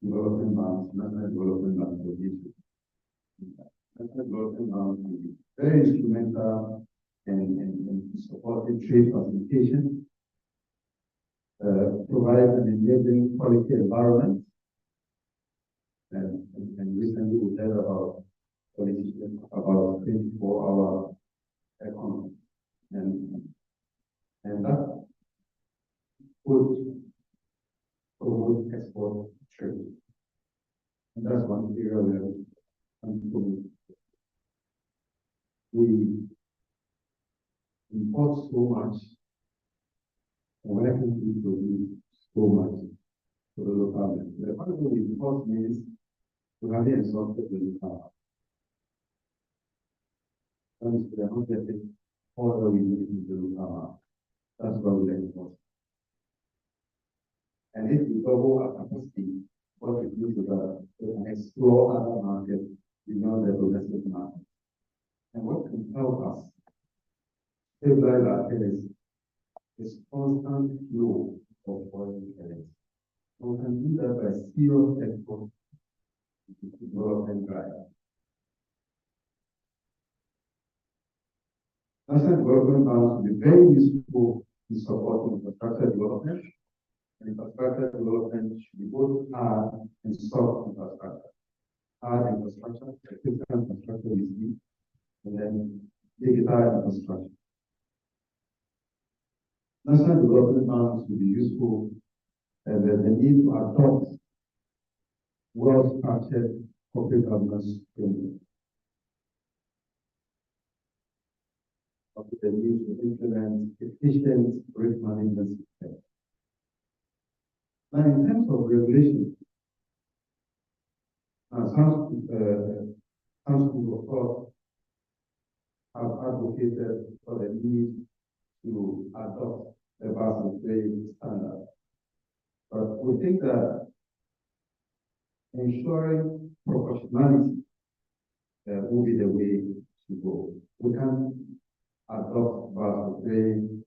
development banks, national development banks for this. National development banks will be very instrumental in supporting trade facilitation, provide an enabling quality environment, and recently we heard about politicians about 24-hour economy, and that would promote export trade. And that's one area where we import so much, and where can we produce so much for the local market? The fact that we import means we have exhausted the local. We are not getting all that we need in the local market. That's what we enforce. And if we double our capacity, what we do is that we can explore other markets beyond the domestic market. And what can help us stabilize our currency is constant flow of foreign currency. We can do that by serious export to development drive. National development plans will be very useful in supporting infrastructure development. And infrastructure development should be both hard and soft infrastructure. Hard infrastructure, physical infrastructure is key, and then digital infrastructure. National development plans will be useful and the need to adopt well-structured corporate governance framework. The need to implement efficient risk management systems. Now, in terms of regulation, some schools of thought have advocated for the need to adopt the Basel III standard. But we think that ensuring proportionality will be the way to go. We can adopt Basel III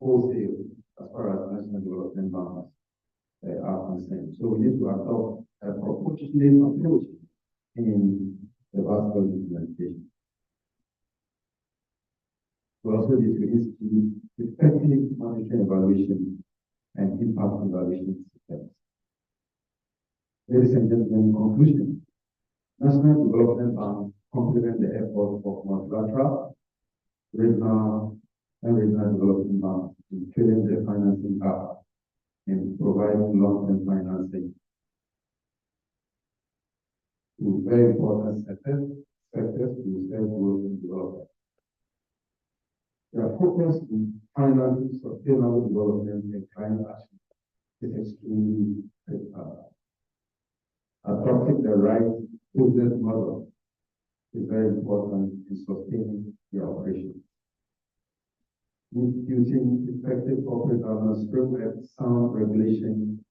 wholesale as far as national development plans are concerned. So we need to adopt a proportionate approach in the Basel implementation. We also need to institute effective monitoring evaluation and impact evaluation systems. Ladies and gentlemen, in conclusion, national development plans complement the efforts of multilateral, regional, and regional development plans in filling the financing gap and providing long-term financing to very important sectors to serve growth and development. Their focus in financing sustainable development and climate action is extremely critical. Adopting the right business model is very important in sustaining the operation. Instituting effective corporate governance framework, sound regulation,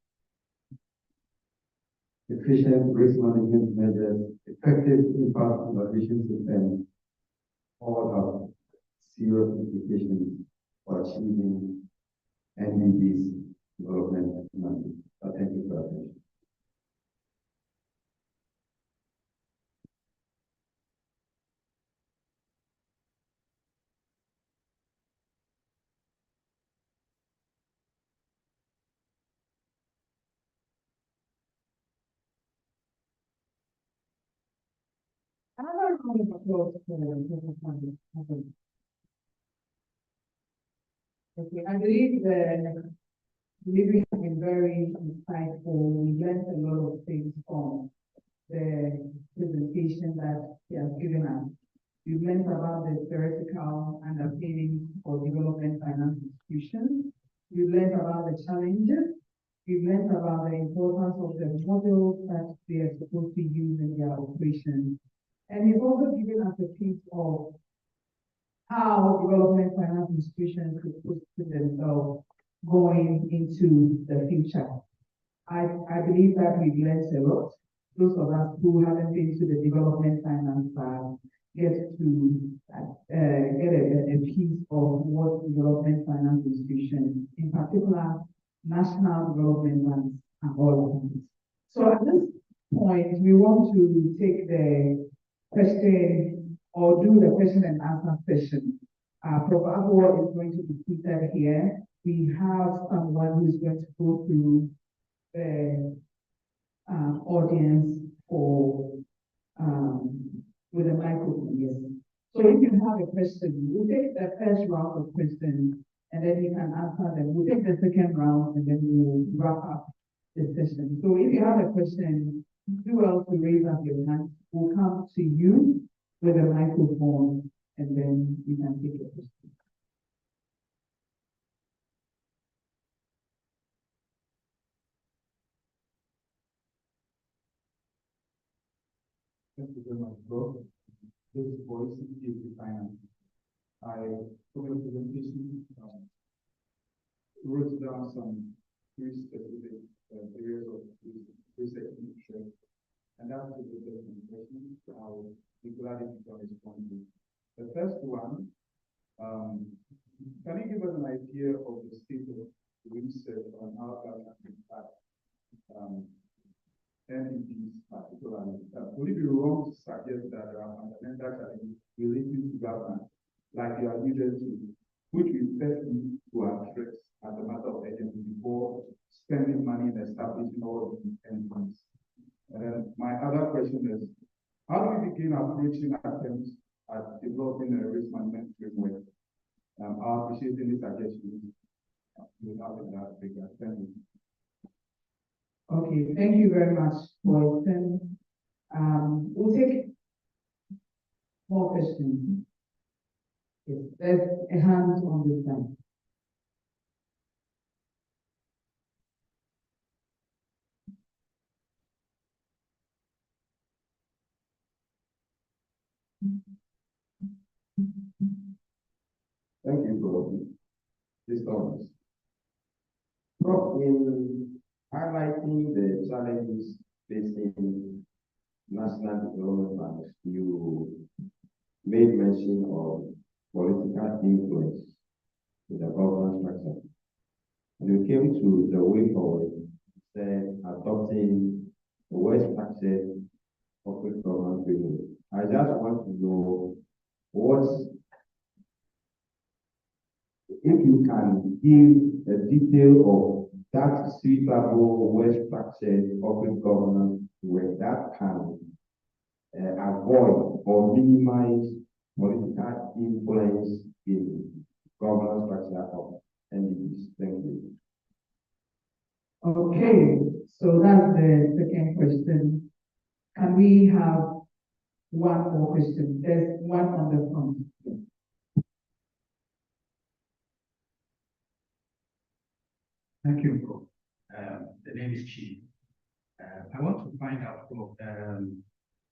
efficient risk management measures, effective impact evaluation systems, all have serious implications for achieving NDB's development mandate. Thank you for your attention. Another round of applause for the Okay, I believe the delivery has been very insightful. We learned a lot of things from the presentation that he has given us. We've learned about the theoretical underpinnings for development finance institutions. We've learned about the challenges. We've learned about the importance of the models that they are supposed to use in their operations. And he's also given us a piece of how development finance institutions could position themselves going into the future. I believe that we've learned a lot. Those of us who haven't been to the development finance side get to get a piece of what development finance institutions, in particular, national development banks, are all about. So at this point, we want to take the question or do the question and answer session. Prof. Abor is going to be seated here. We have someone who's going to go through the audience for with a microphone. Yes. So if you have a question, we'll take the first round of questions and then you can answer them. We'll take the second round and then we'll wrap up the session. So if you have a question, do well to raise up your hand. We'll come to you with a microphone and then you can take your question. Thank you very much, bro. This voice is finance. I took a presentation wrote down some three specific areas of research interest, and that's the different questions I will be glad if you can respond to. The first one, can you give us an idea of the state of research on how that can impact NDPs particularly? Would it be wrong to suggest that there are fundamental challenges relating to governance, like you alluded to, which we first need to address as a matter of urgency before spending money in establishing all these endpoints? And then my other question is, how do we begin approaching attempts at developing a risk management framework? I appreciate any suggestions without that regard. Thank you. Okay, thank you very much for it. We'll take more questions. Yes, there's a hand on this side. Thank you for this comments. Prof, in highlighting the challenges facing national development plans, you made mention of political influence in the governance structure. And you came to the way forward, said adopting the well-structured corporate governance framework. I just want to know if you can give a detail of that suitable, well-structured corporate governance where that can avoid or minimize political influence in governance structure of NDPs. Thank you. Okay, so that's the second question. Can we have one more question? There's one on the front. Thank you, Prof. The name is Chi. I want to find out, Prof,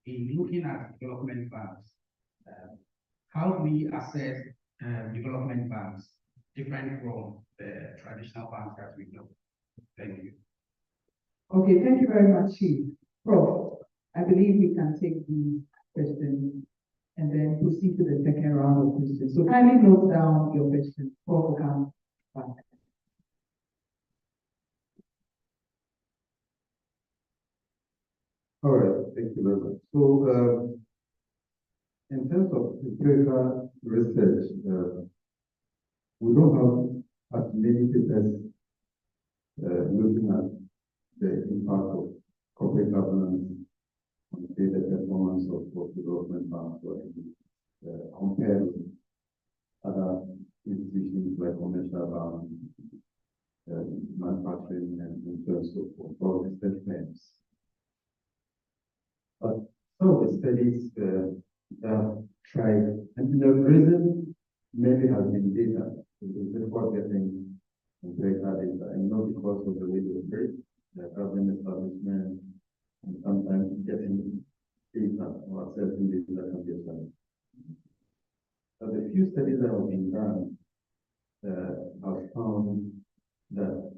in looking at development funds, how do we assess development funds different from the traditional funds that we know? Thank you. Okay, thank you very much, Chief. Prof, I believe we can take the question and then proceed to the second round of questions. So kindly note down your question. Prof, come back. All right, thank you very much. So, in terms of empirical research, we don't have as many papers looking at the impact of corporate governance on the performance of development funds compared with other institutions like commercial banks, manufacturing, and so forth, or listed firms. But some of the studies that tried, and the reason maybe has been data, it's difficult getting empirical data, and not because of the way they operate, the government establishment, and sometimes getting data or accessing data can be a challenge. But the few studies that have been done have found that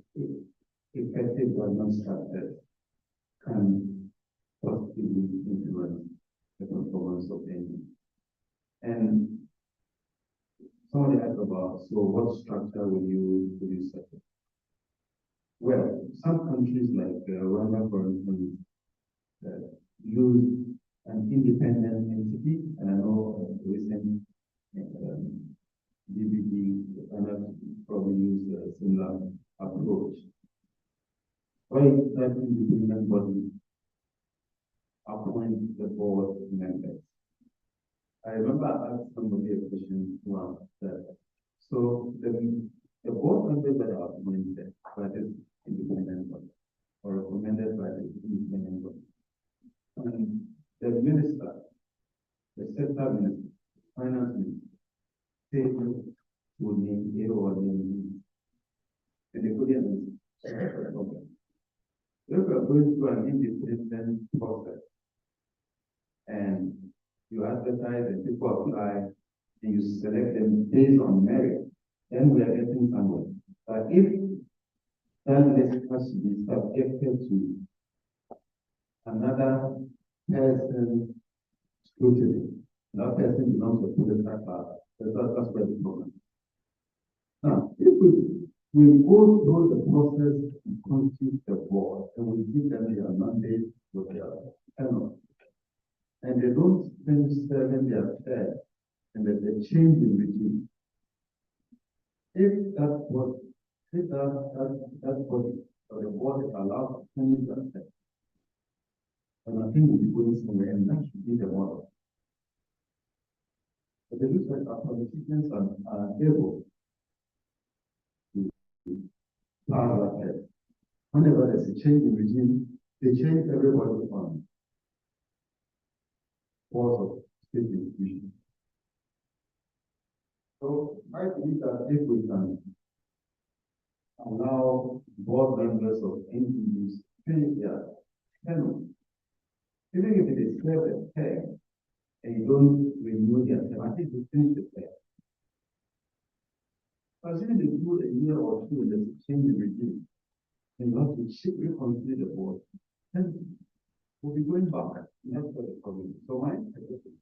effective governance structures can positively influence the performance of any. And somebody asked about, so what structure will you set up? Well, some countries like Rwanda, for instance, use an independent entity, and I know recent DBG probably use a similar approach. Why that independent body appoint the board members? I remember I asked somebody a question once that, so the board members that are appointed by the independent body or recommended by the independent body, and the minister, the sector minister, finance minister, say would name A or name B, and they couldn't answer the problem. If we are going through an independent process and you advertise and people apply and you select them based on merit, then we are getting somewhere. But if then this has to be subjected to another person scrutiny. That person belongs to the class. That's where the problem. Now, if we go through the process and constitute the board, and we give them their mandate with their panel, and they don't finish serving their term, and there's a change in regime. If that body or the board is allowed to finish their term, and I think we'll be going somewhere, and that should be the model. But it looks like our politicians are able to pass that test. Whenever there's a change in regime, they change everybody on boards of state institutions. So I believe that if we can allow board members of NGOs to finish their term, even if it is served a term and you don't renew their term, I think we finish the term. Assuming they do a year or two and there's a change in regime, and you have to reconsider the board, then we'll be going back. That's what the problem is. So my suggestion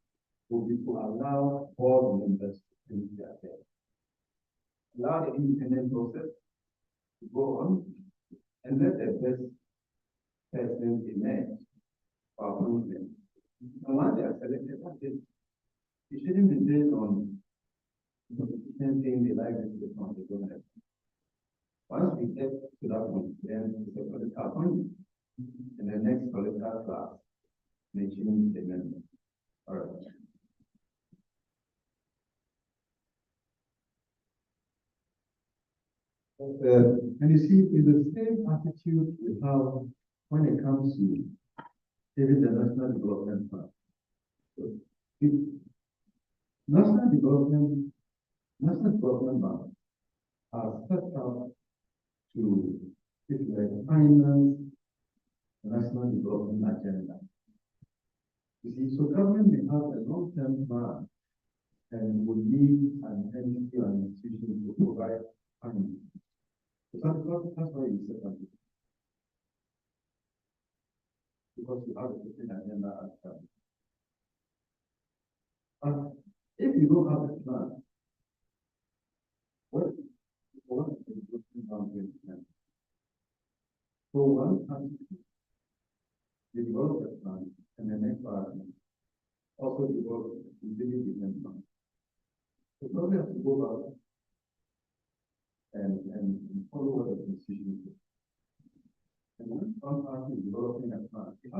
will be to allow board members to finish their term. Allow the independent process to go on and let the best person emerge for appointment. And once they are selected, that's it. It shouldn't be based on the same thing they like this, they don't have. Once we get to that point, then it's a political appointment. And the next political class may change the member. All right. And you see, it's the same attitude we have when it comes to even the National Development Plan. So if National Development Plan are set up to, if you like, finance the National Development Agenda. You see, so government may have a long-term plan and would need an entity or an institution to provide funding. So that's why you set up. Because you have a certain agenda as well. But if you don't have a plan, what is the development plan? So one has to develop a plan, and the next part also develop a completely different plan. So probably have to go back and follow what the constitution says. And when one party is developing a plan, it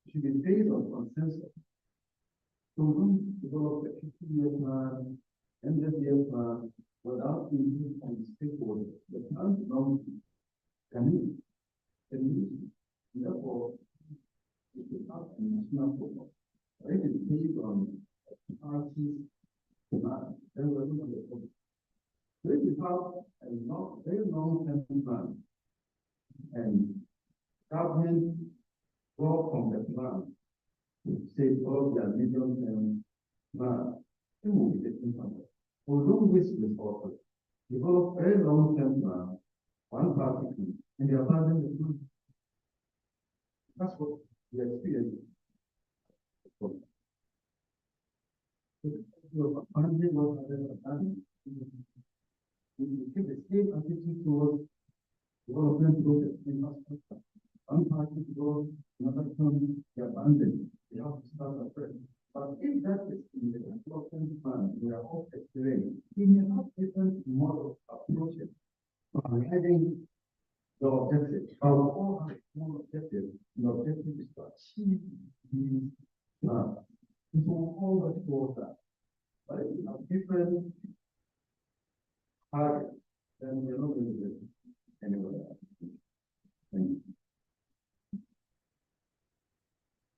should be based on consensus. So we don't develop a 50-year plan, 100-year plan, without input from the stakeholders. The plan belongs to the community. Therefore, it should have a national focus. But if it's based on a party's plan, then we're going to have a problem. So if you have a very long-term plan, and government draw from the plan, say all their medium-term plan, it will be different from that. We don't waste resources. Develop very long-term plan, one party, and they abandon the plan. That's what we experience. So abandoning what others have done, we take the same attitude towards development growth infrastructure. One party grows, another comes, they abandon. They have to start afresh. But if that is in the development plan, we are all experiencing, we may have different models, approaches, having the objective. Our all have a small objective. The objective is to achieve these plans. And so all that towards that. But if we have different targets, then we're not going to do it anywhere else. Thank you.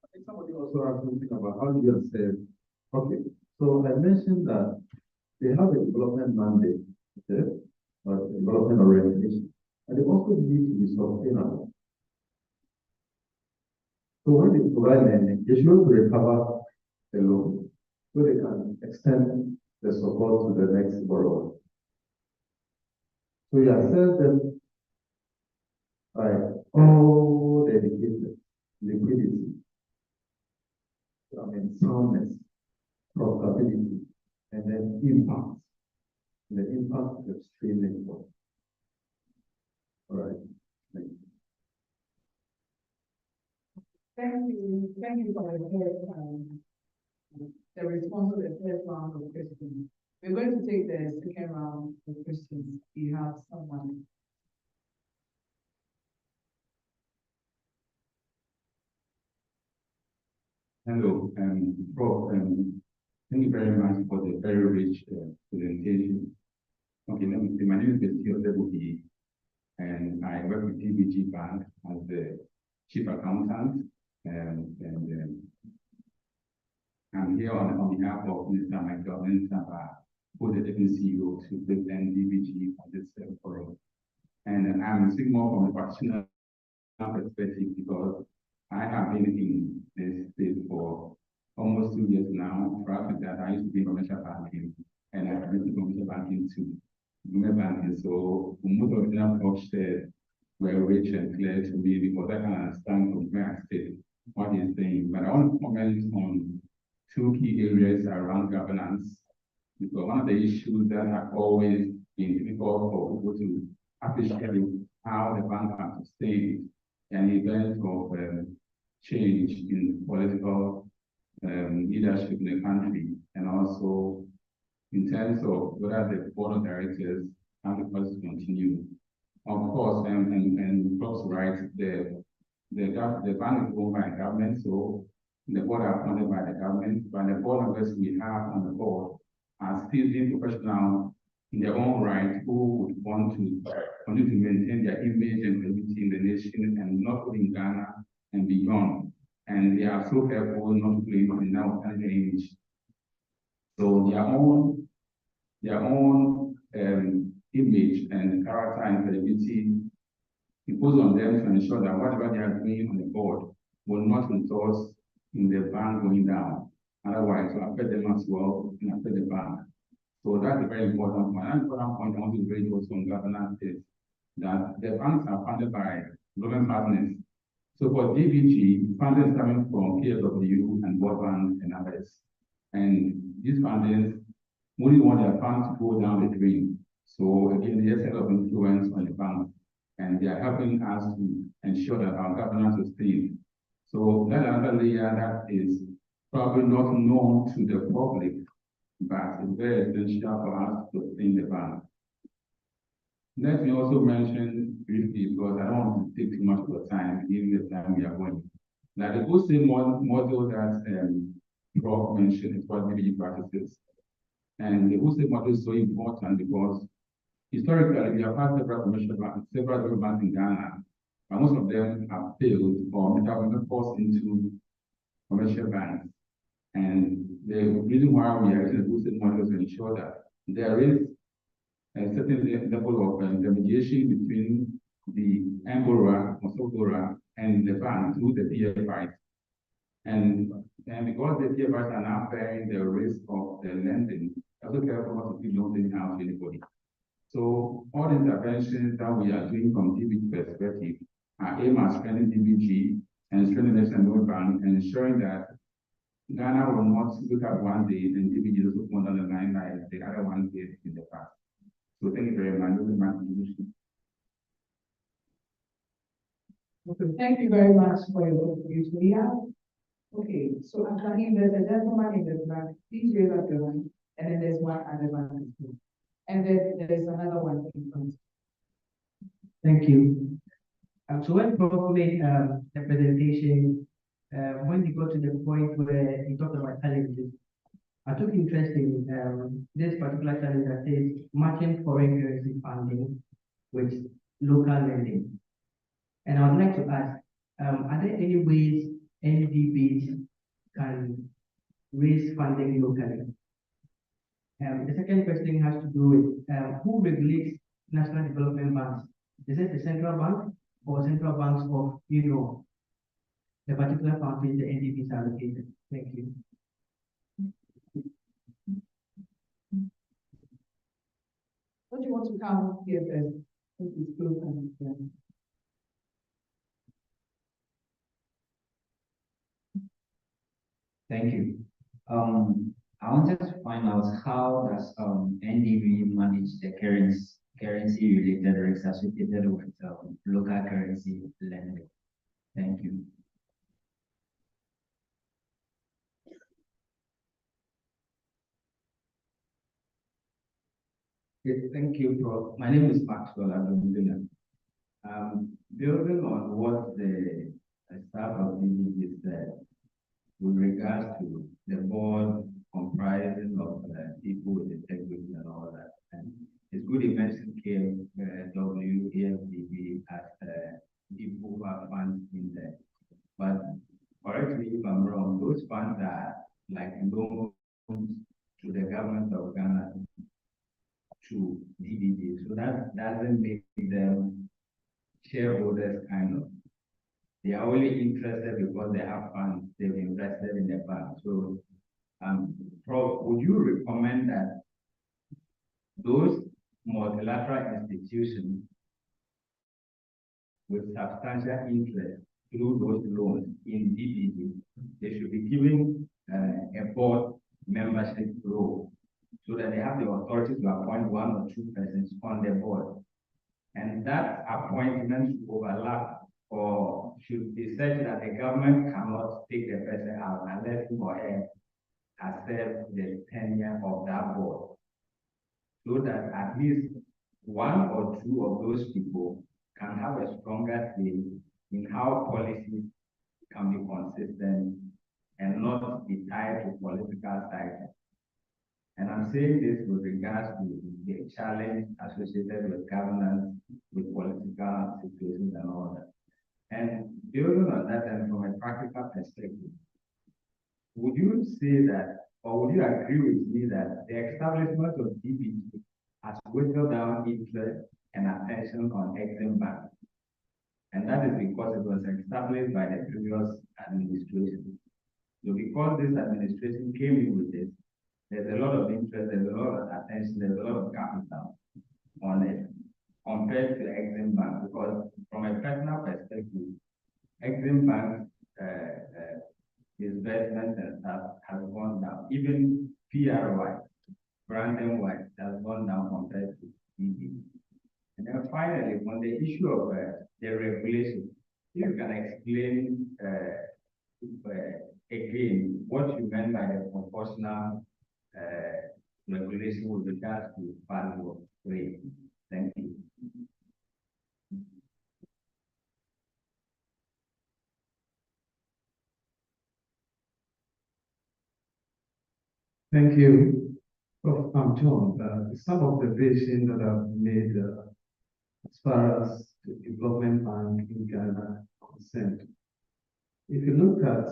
I think somebody also asked something about how do you say, okay, so I mentioned that they have a development mandate, okay, or development orientation, and they also need to be sustainable. So when they provide lending, they should recover the loan so they can extend the support to the next borrower. So you assess them all the indicators, liquidity, soundness, profitability, and then impact. The impact is extremely important. All right. Thank you. Thank you for the response to the first round of questions. We're going to take the second round of questions. You have someone. Hello, Prof. Thank you very much for the very rich presentation. Okay, let me see. My name is DBG-UGBS, and I work with DBG Bank as the chief accountant. I'm here on behalf of Mr. Amegashie, who is the deputy CEO to present DBG on this forum. And I'm speaking more from a practitioner perspective because I have been in this space for almost 2 years now. Prior to that, I used to be in commercial banking, and I went to commercial banking to women banking. So most of the talks said were rich and clear to me because I can understand from where I sit what he's saying. But I want to comment on 2 key areas around governance, because one of the issues that have always been difficult for people to appreciate how the bank has sustained an event of change in political leadership in the country, and also in terms of whether the board of directors have the policy to continue. Of course, and Prof's right, the bank is owned by the government, so the board are funded by the government, but the board members we have on the board are still being professional in their own right, who would want to continue to maintain their image and credibility in the nation and not only in Ghana and beyond. And they are so careful not to play in now image. So their own image and character and credibility impose on them to ensure that whatever they are doing on the board will not result in the bank going down. Otherwise, it will affect them as well and affect the bank. So that's a very important point. Another important point I want to raise also on governance is that the banks are funded by government partners. So for DBG, funding is coming from PSW and World Bank and others. And these funders only want their funds to go down the drain. So again, there's a lot of influence on the bank, and they are helping us to ensure that our governance is clean. So that's another layer that is probably not known to the public, but it's very essential for us to sustain the bank. Let me also mention briefly, because I don't want to take too much of the time, given the time we are going, that the wholesale model that Prof mentioned is what DBG practices. And the wholesale model is so important because historically we have had several commercial banks, several banks in Ghana, but most of them have failed or have been forced into commercial banks. And the reason why we are using the wholesale model is to ensure that there is a certain level of intermediation between the end borrower or sub-borrower and the bank through the PFIs. And because the PFIs are now bearing the risk of the lending, also careful not to give lending out to anybody. So all the interventions that we are doing from DBG perspective are aimed at strengthening DBG and strengthening the National Bank and ensuring that Ghana will not look at one day and DBG also come down the line like the other one did in the past. So thank you very much. This is my contribution. Okay, thank you very much for your contribution. Yeah. Okay, so after him, there's a gentleman in the back. Please raise up your hand, and then there's one at the back. And then there's another one in front. Thank you. So when Prof made the presentation, when he got to the point where he talked about challenges, I took interest in this particular challenge that says matching foreign currency funding with local lending. And I would like to ask, are there any ways NDBs can raise funding locally? The second question has to do with who regulates national development banks? Is it the central bank or central banks of, the particular countries the NDBs are located? Thank you. Don't you want to come here first? This is close and Thank you. I wanted to find out how does NDB manage the currency related risks associated with local currency lending? Thank you. Okay, thank you, Prof. My name is Maxwell Adonijela. Building on what the staff of DBG said with regards to the board comprising of people with integrity and all that, and it's good you mentioned KFW, AFDB as people who have funds in there. But correct me if I'm wrong, those funds are like loans to the government of Ghana to DBG. So that doesn't make them shareholders kind of. They are only interested because they have funds they've invested in the bank. So, Prof, would you recommend that those multilateral institutions with substantial interest through those loans in DBG, they should be given a board membership role so that they have the authority to appoint 1 or 2 persons on the board? And that appointment should overlap or should be such that the government cannot take the person out unless him or her has served the tenure of that board. So that at least 1 or 2 of those people can have a stronger say in how policies can be consistent and not be tied to political cycles. And I'm saying this with regards to the challenge associated with governance, with political situations and all that. And building on that, and from a practical perspective, would you say that, or would you agree with me that the establishment of DBG has whittled down interest and attention on Exim Bank? And that is because it was established by the previous administration. So because this administration came in with this, there's a lot of interest, there's a lot of attention, there's a lot of capital on it compared to Exim Bank, because from a personal perspective, Exim Bank investment and stuff has gone down. Even PR-wise, branding-wise, has gone down compared to DB. And then finally, on the issue of the regulation, you can explain again what you meant by the proportional regulation with regards to value of trade. Thank you. Thank you. Prof. John, some of the vision that I've made as far as the development bank in Ghana concerned. If you look at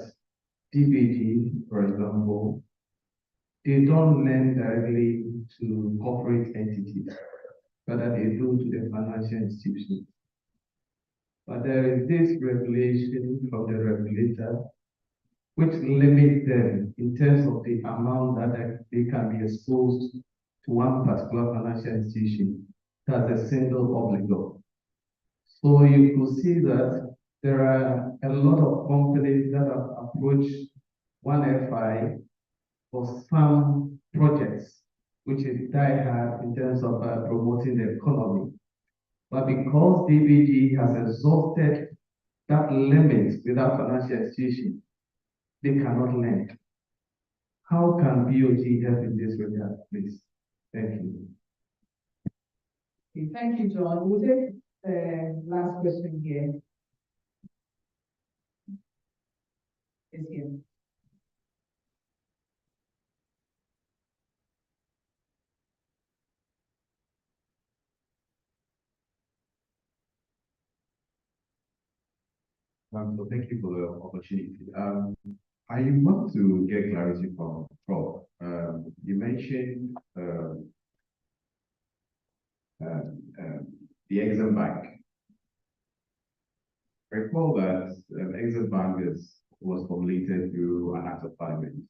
DBG, for example, they don't lend directly to corporate entities, rather they do to the financial institutions. But there is this regulation from the regulator which limits them in terms of the amount that they can be exposed to one particular financial institution. That's a single obligor. So you could see that there are a lot of companies that have approached one FI for some projects, which is die hard in terms of promoting the economy. But because DBG has exhausted that limit without financial institution, they cannot lend. How can BOG help in this regard, please? Thank you. Okay, thank you, John. We'll take the last question here. It's here. So thank you for the opportunity. I want to get clarity from Prof. You mentioned the Exim Bank. Recall that Exim Bank was formulated through an act of parliament.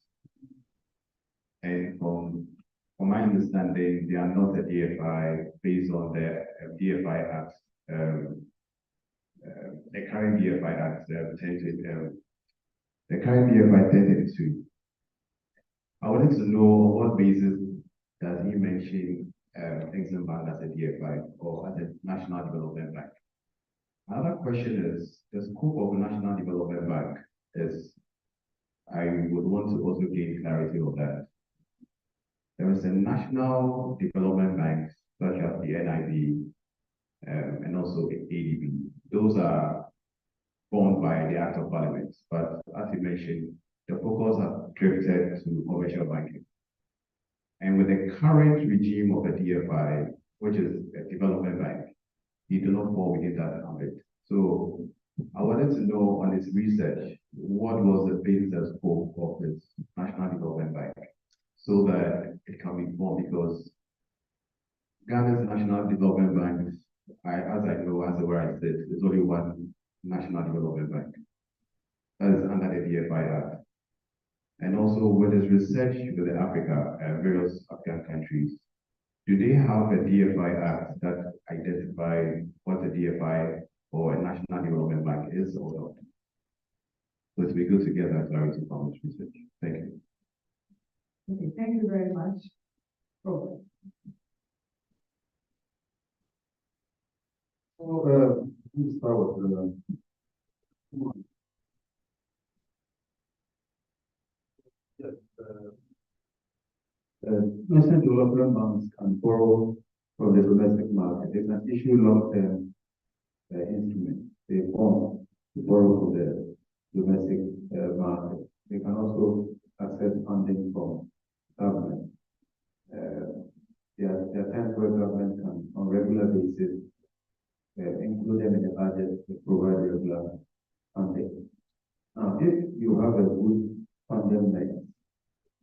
And from my understanding, they are not a DFI based on the DFI Act. The current DFI Act, the current DFI 1032. I wanted to know on what basis does he mention Exim Bank as a DFI or as a National Development Bank? Another question is the scope of the National Development Bank is, I would want to also gain clarity on that. There is a National Development Bank such as the NIB and also ADB. Those are formed by the Act of Parliament, but as you mentioned, the focus has drifted to commercial banking. And with the current regime of a DFI, which is a development bank, you do not fall within that ambit. So I wanted to know on his research, what was the basis and scope of this National Development Bank, so that it can be formed, because Ghana's National Development Bank, as I know, as where I said, there's only one National Development Bank. That is under the DFI Act. And also with his research with Africa, various African countries, do they have a DFI Act that identify what a DFI or a National Development Bank is or not? So it's be good to get that clarity from this research. Thank you. Okay, thank you very much. Oh. So, let's start with national development banks can borrow from the domestic market. They can issue long-term instruments. They form to borrow from the domestic market. They can also access funding from government. There are times where government can, on a regular basis, include them in the budget to provide regular funding. Now, if you have a good funding mix,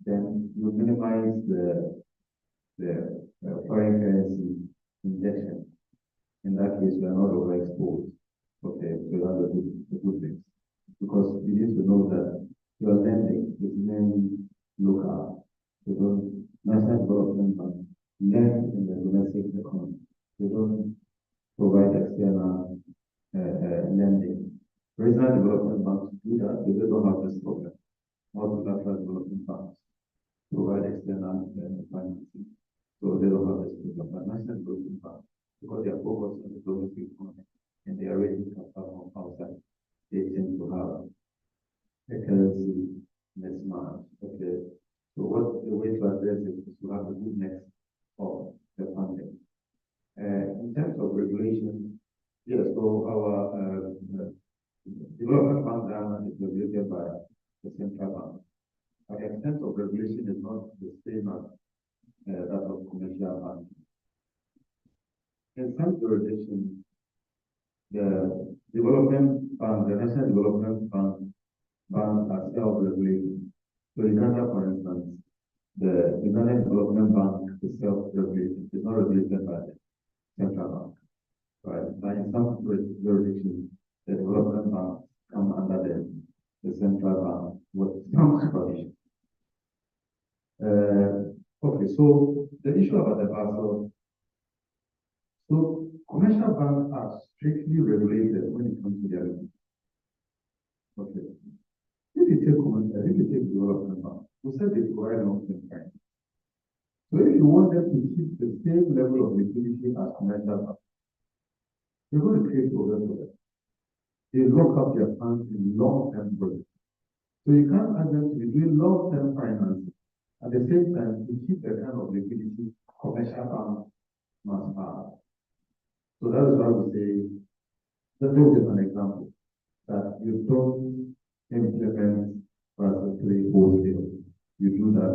then you minimize the foreign currency injection. In that case, we are not overexposed. Okay, so that's a good thing. Because you need to know that your lending is mainly local. They don't, national development bank lend in the domestic economy. They don't provide external lending. Regional development banks do that, but they don't have this problem. Multilateral development banks provide external financing. So they don't have this problem. But national development banks, because they are focused on the domestic economy and they are raising capital from outside, they tend to have a currency mismatch. Okay. So what the way to address it is to have a good mix of the funding. In terms of regulation, yes, so our development bank Ghana is regulated by the central bank. But the extent of regulation is not the same as that of commercial banking. In some jurisdictions, the development bank, the National Development Bank, banks are self-regulating. So in Ghana, for instance, the Ghana Development Bank is self-regulating. It's not regulated by the central bank. Right? But in some jurisdictions, the development bank come under the central bank with some supervision. Okay, so the issue about the Basel. So commercial banks are strictly regulated when it comes to their lending. Okay. If you take development bank, we said they provide long-term finance. So if you want them to keep the same level of liquidity as commercial banks, you're going to create problems for them. They lock up their funds in long-term projects. So you can't ask them to be doing long-term financing at the same time to keep the kind of liquidity commercial banks must have. So that is why we say, let's take an example, that you don't implement practically wholesale. You do that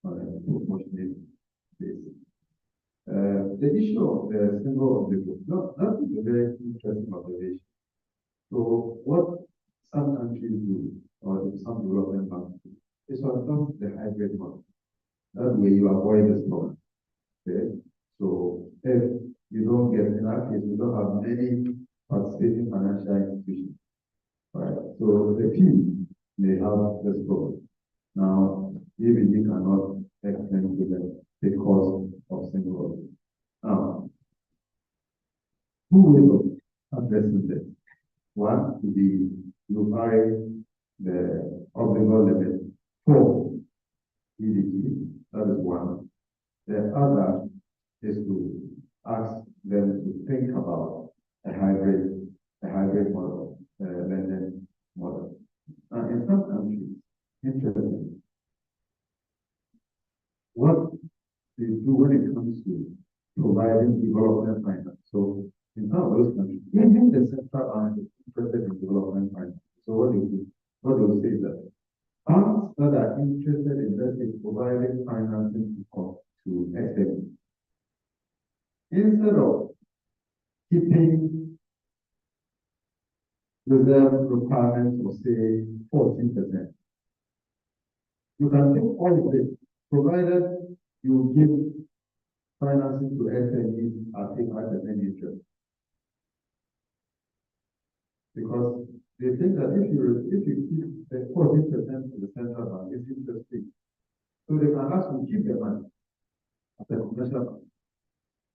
on a proportionate basis. The issue of the single objective, no, that is a very interesting observation. So what some countries do, or some development banks do, is to adopt the hybrid model. That way you avoid this problem. Okay? So if you don't get, in our case, we don't have many participating financial institutions. Right? So the few may have this problem. Now, DBG cannot explain to the cost of single object. Now, two ways of addressing this. One would be you vary the obligor limit. 4, That is one. The other is to ask them to think about a hybrid model, lending model. In some countries, interestingly, what they do when it comes to providing development finance. So in some of those countries, even the central bank is interested in development finance. So what they do, what they will say is that banks that are interested in, let's say, providing financing to SMEs, instead of keeping reserve requirements of say 14%, you can take all of it, provided you give financing to SMEs at 5% interest. Because they think that if you keep the 14% to the central bank, it's interest free. So they can actually keep their money at the commercial bank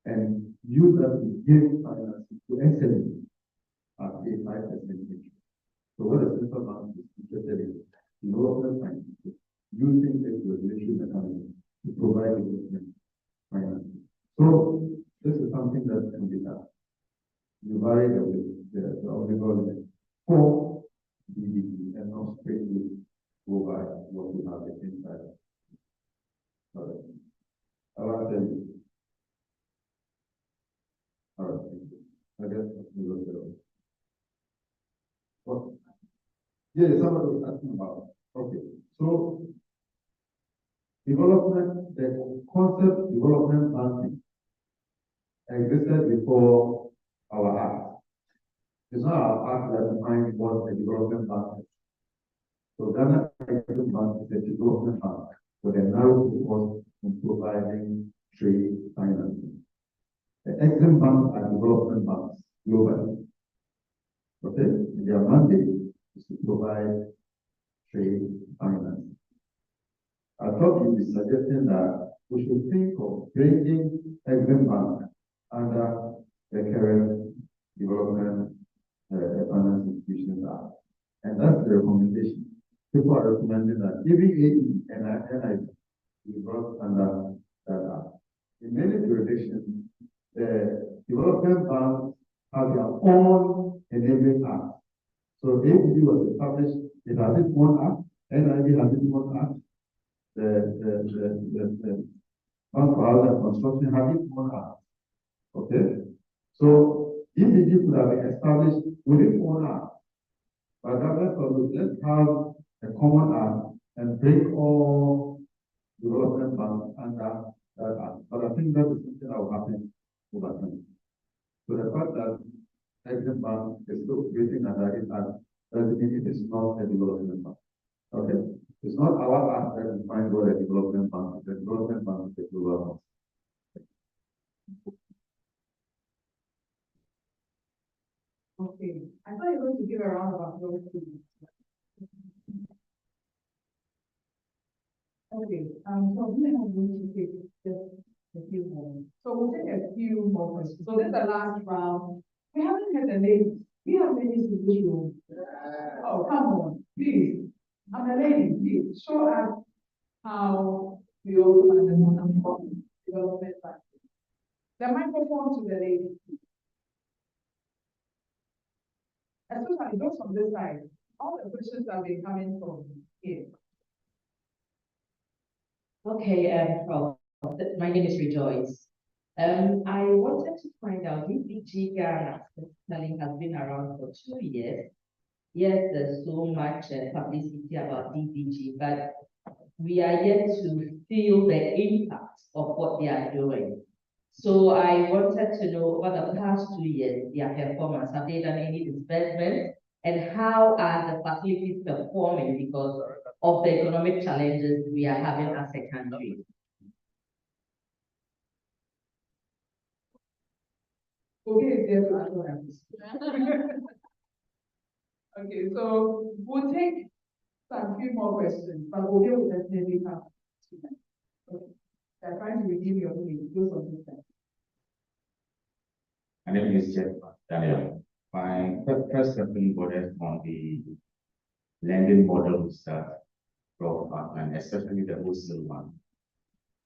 and use that to give financing to SMEs at 5% interest. So what the central bank is interested in, development finance, using this regulatory mechanism to provide development finance. So this is something that can be done. You vary the obligor limit for DBG and not straightly go by what we have inside. All right. All right. I guess we will go. What? Yeah, somebody was asking about. Okay. So development, the concept development banking existed before our act. It's not our act that defines what a development bank is. So Ghana Exim Bank is a development bank with a narrow focus on providing trade financing. The Exim Banks are development banks globally. Okay? Their mandate is to provide trade finance. I thought you'd be suggesting that we should think of bringing Exim Bank under the current development finance institutions act. And that's the recommendation. People are recommending that DBG and NIB be brought under that act. In many jurisdictions, the development banks have their own enabling act. So DBG was established, it has its own act, NIB has its own act, the Bank for Housing and Construction has its own act. Okay? So DBG could have been established with its own act. But let's have a common act and bring all development banks under that act. But I think that is something that will happen over time. So the fact that Exim Bank is still operating under it act doesn't mean it is not a development bank. Okay? It's not our act that defines what a development bank is. The development bank is a global bank. Okay, I thought you were going to give a round of applause to you. Okay, so we are going to take just a few more. So we'll take a few more questions. So this is the last round. We haven't had a lady. We have ladies in this room. Oh, come on, please. I'm a lady, please. Show us how we also understand development practice. The microphone to the lady. Especially those from this side, all the questions have been coming from here. Okay, my name is Rejoice. I wanted to find out if DBG Ghana personally has been around for 2 years. Yes, there's so much publicity about DBG, but we are yet to feel the impact of what they are doing. So I wanted to know over the past 2 years, their performance. Have they done any disbursement? And how are the facilities performing because of the economic challenges we are having as a country? Okay, okay, so we'll take some few more questions, but okay will definitely come. Okay. They're trying to redeem your name. Do something. My name is Jeff Daniel. My first question was on the lending model to start from and especially the wholesale one.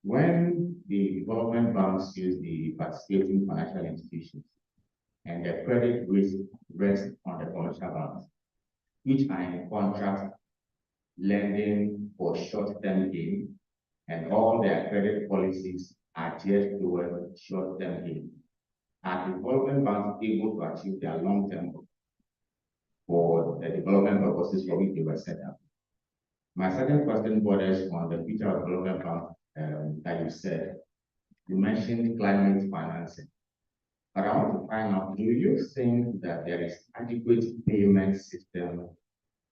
when the development banks use the participating financial institutions and the credit risk rests on the commercial banks, which are in contract lending for short-term gain, and all their credit policies are geared towards short-term gain, are development banks able to achieve their long-term goals for the development purposes for which they were set up? My second question borders on the future of development bank that you said. You mentioned climate financing. But I want to find out, do you think that there is adequate payment system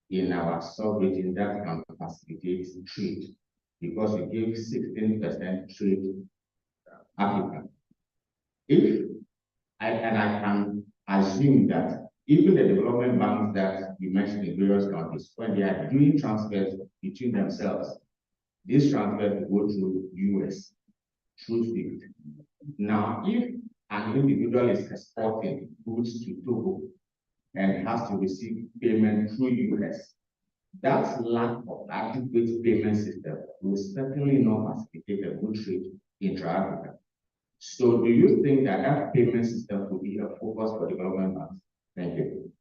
in our sub-region that can facilitate trade? Because you give 16% trade Africa. And I can assume that even the development banks that you mentioned in various countries, when they are doing transfers between themselves, these transfers go through US, through SWIFT. Now, if an individual is exporting goods to Togo and has to receive payment through US, that lack of adequate payment system will certainly not facilitate a good trade intra-Africa. So do you think that that payment system could be a focus for development banks? Thank you.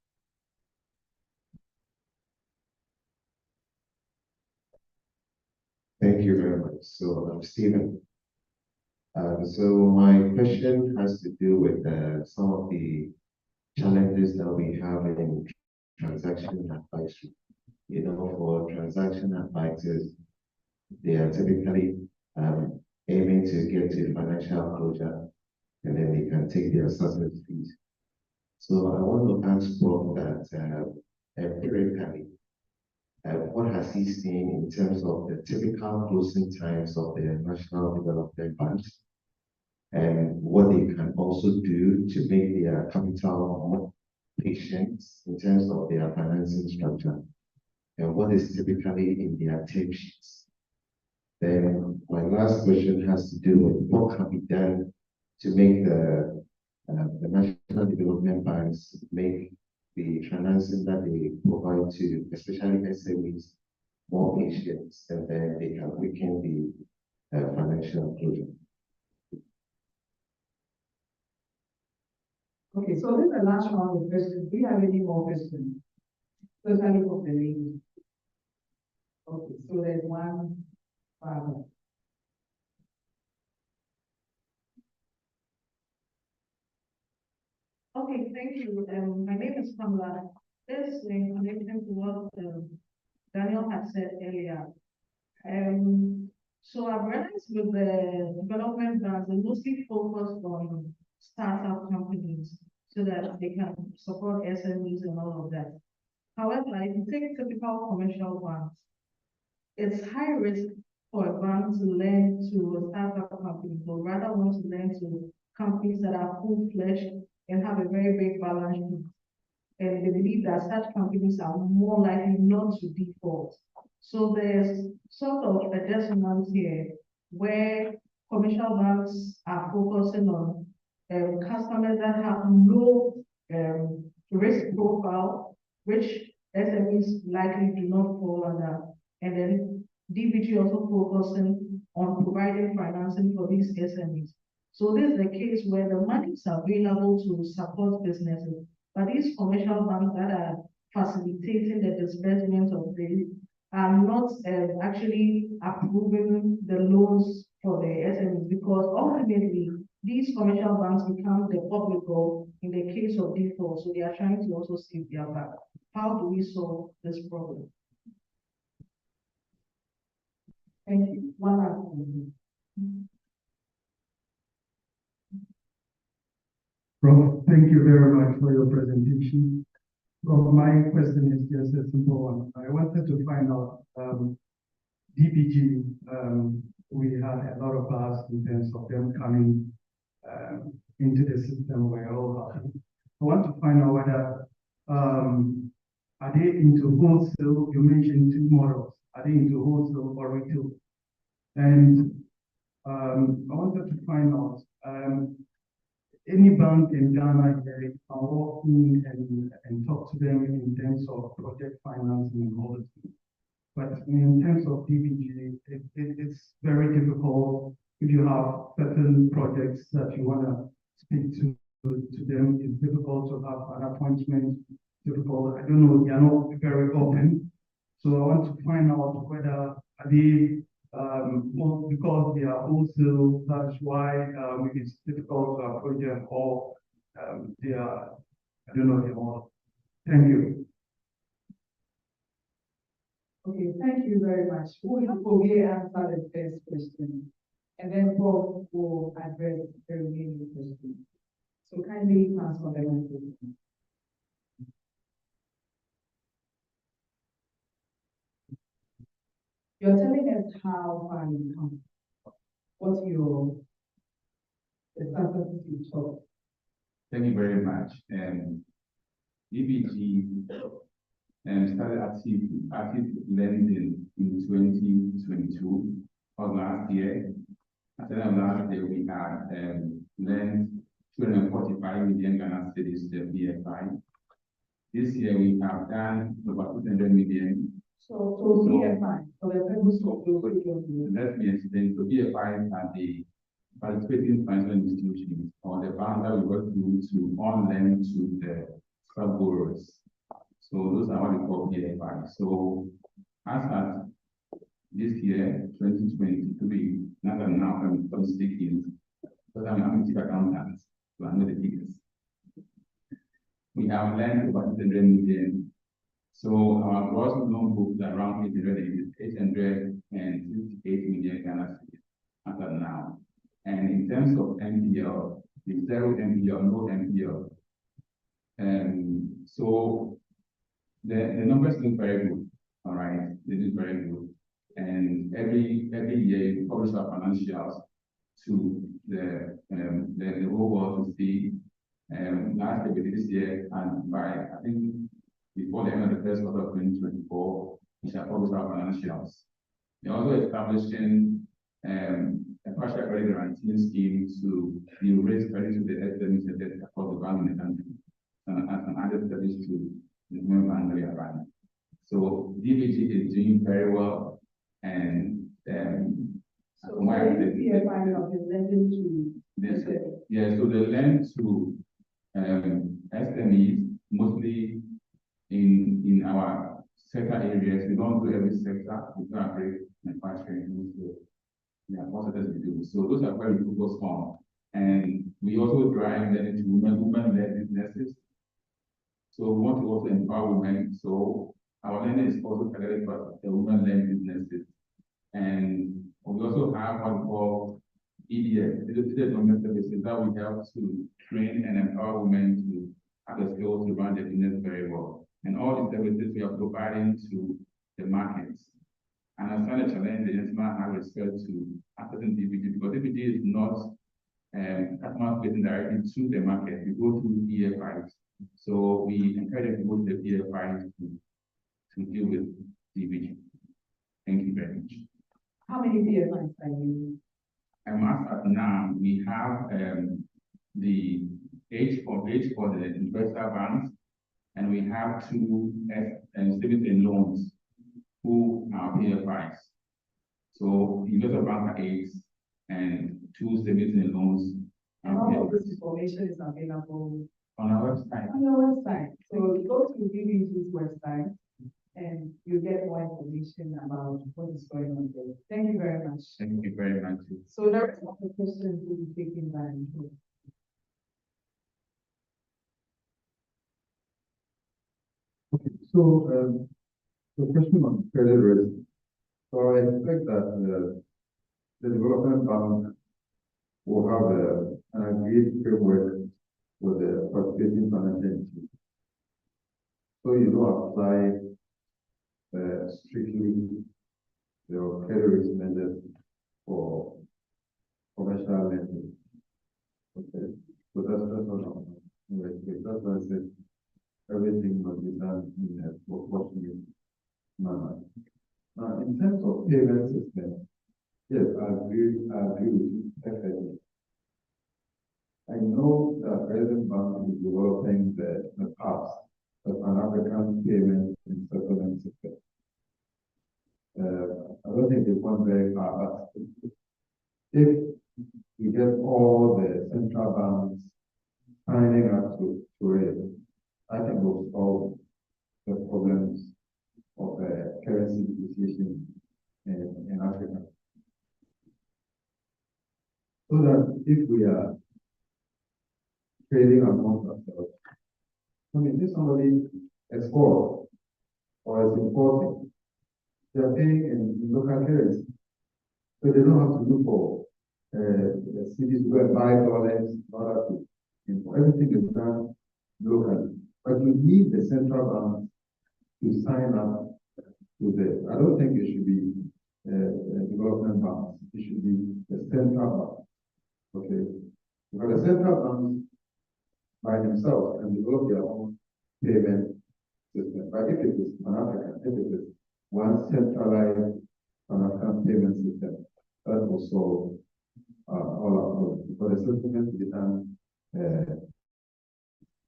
Thank you very much. So I'm Stephen. So my question has to do with some of the challenges that we have in transaction advisory. You know, for transaction advisors, they are typically aiming to get to financial closure, and then they can take their assessment fees. So I want to ask Bob that empirically, what has he seen in terms of the typical closing times of the national development banks, and what they can also do to make their capital more patient in terms of their financing structure, and what is typically in their term sheets. Then my last question has to do with what can be done to make the national development banks make the financing that they provide to, especially SMEs, more patient, and then they can weaken the financial inclusion. Okay, so this is the last round of questions. Do you have any more questions? Totally from the lady. Okay, so there's one father. Okay, thank you. My name is Pamela. This is in connection to what Daniel had said earlier. So I've realized with the development grants, they mostly focus on startup companies so that they can support SMEs and all of that. However, if you take typical commercial banks, it's high risk for a bank to lend to a startup company, but rather want to lend to companies that are full-fledged and have a very big balance sheet. And they believe that such companies are more likely not to default. So there's sort of a dissonance here where commercial banks are focusing on customers that have low risk profile, which SMEs likely do not fall under. And then DBG also focusing on providing financing for these SMEs. So this is the case where the money is available to support businesses, but these commercial banks that are facilitating the disbursement of this are not actually approving the loans for the SMEs, because ultimately these commercial banks become the public goal in the case of default. So they are trying to also save their back. How do we solve this problem? Thank you. One last one. Prof, thank you very much for your presentation. Prof, my question is just a simple one. I wanted to find out, DBG, we had a lot of buzz in terms of them coming into the system we're all happy. I want to find out whether, are they into wholesale? You mentioned two models. Are they into wholesale or retail? And I wanted to find out, any bank in Ghana here can walk in and talk to them in terms of project financing and all this. But in terms of DBG, it's very difficult if you have certain projects that you want to speak to them, it's difficult to have an appointment, difficult, I don't know, they are not very open. So I want to find out whether are they, because they are wholesale, that's why it's difficult to approach them, or they are, I don't know, they're all. Thank you. Okay, thank you very much. We'll have Oge answer the first question, and then Bob will address the remaining questions. So kindly transfer the microphone. You're telling us how far you come, what your the substance you talk. Thank you very much. DBG started active lending in 2022 or last year. At the end of last year, we had lent 245 million Ghana cedis to the BFI. This year, we have done about 200 million. So BFI, for the purpose of let me explain. So BFI are the participating financial institutions or the banks that we work through to on-lend to the sub-borrowers. So those are what we call BFI. So as at this year, 2023, not that now I'm speaking, but I'm a chief accountant, so I know the figures. We have lent about 800 million. So our gross loan book is around 858 million Ghana cedis as of now. And in terms of NPL, it's zero NPL, no NPL. So the numbers look very good. All right, they look very good. And every year we publish our financials to the whole world to see last year, this year, and by I think before the end of the first quarter of 2024, we shall publish our financials. We're also establishing a partial credit guarantee scheme to raise credit to the SMEs that across the bank in the country, and an added service to the women bank we are running. So DBG is doing very well, and so where is the BFI of the lending to this? Yeah, so the lend to SMEs mostly in our sector areas. We don't do every sector. We do agree manufacturing. Yeah, what others we do. So those are where we focus on. And we also drive lending to women-led businesses. So we want to also empower women. So our lending is also targeted for the women-led businesses. And we also have what we call EDS, Educated Government Services, that we help to train and empower women to have the skills to run their business very well. And all these services we are providing to the markets. And I started challenge the gentleman I referred to accessing DBG, because DBG is not customer facing directly to the market. We go through BFIs. So we encourage people to the BFIs to deal with DBG. Thank you very much. How many BFIs are you? As of now, we have the H for the investor banks, and we have two savings and loans who are BFIs. So investor bank are 8 and 2 savings and loans. And all of this information is available on our website. On your website. So you go to DBG's website and you get more information about what is going on there. Thank you very much. Thank you very much. So the rest of the questions will be taken by you. Okay, so the question on credit risk. So I expect that the development bank will have an agreed framework with the participating financial institutions. So you don't apply strictly your credit risk measures for commercial lending. Okay, so that's what that's why I said everything must be done in a proportionate manner. Now, in terms of payment system, yes, I agree with you perfectly. I know that President Bank is developing the path of an African payment and settlement system. I don't think it's one very far, but if we get all the central banks signing up to it, I think we'll solve the problems of currency depreciation in Africa. So that if we are trading amongst ourselves, I mean, if somebody exports or is importing, they are paying in local currency. So they don't have to look for cities to go and buy dollars in order to import. Everything is done locally. But you need the central bank to sign up to the, I don't think it should be development banks. It should be the central bank. Okay? Because the central banks by themselves can develop their own payment system. But if it is Pan-African, if it is one centralized Pan-African payment system, that will solve all our problems. But the settlement to be done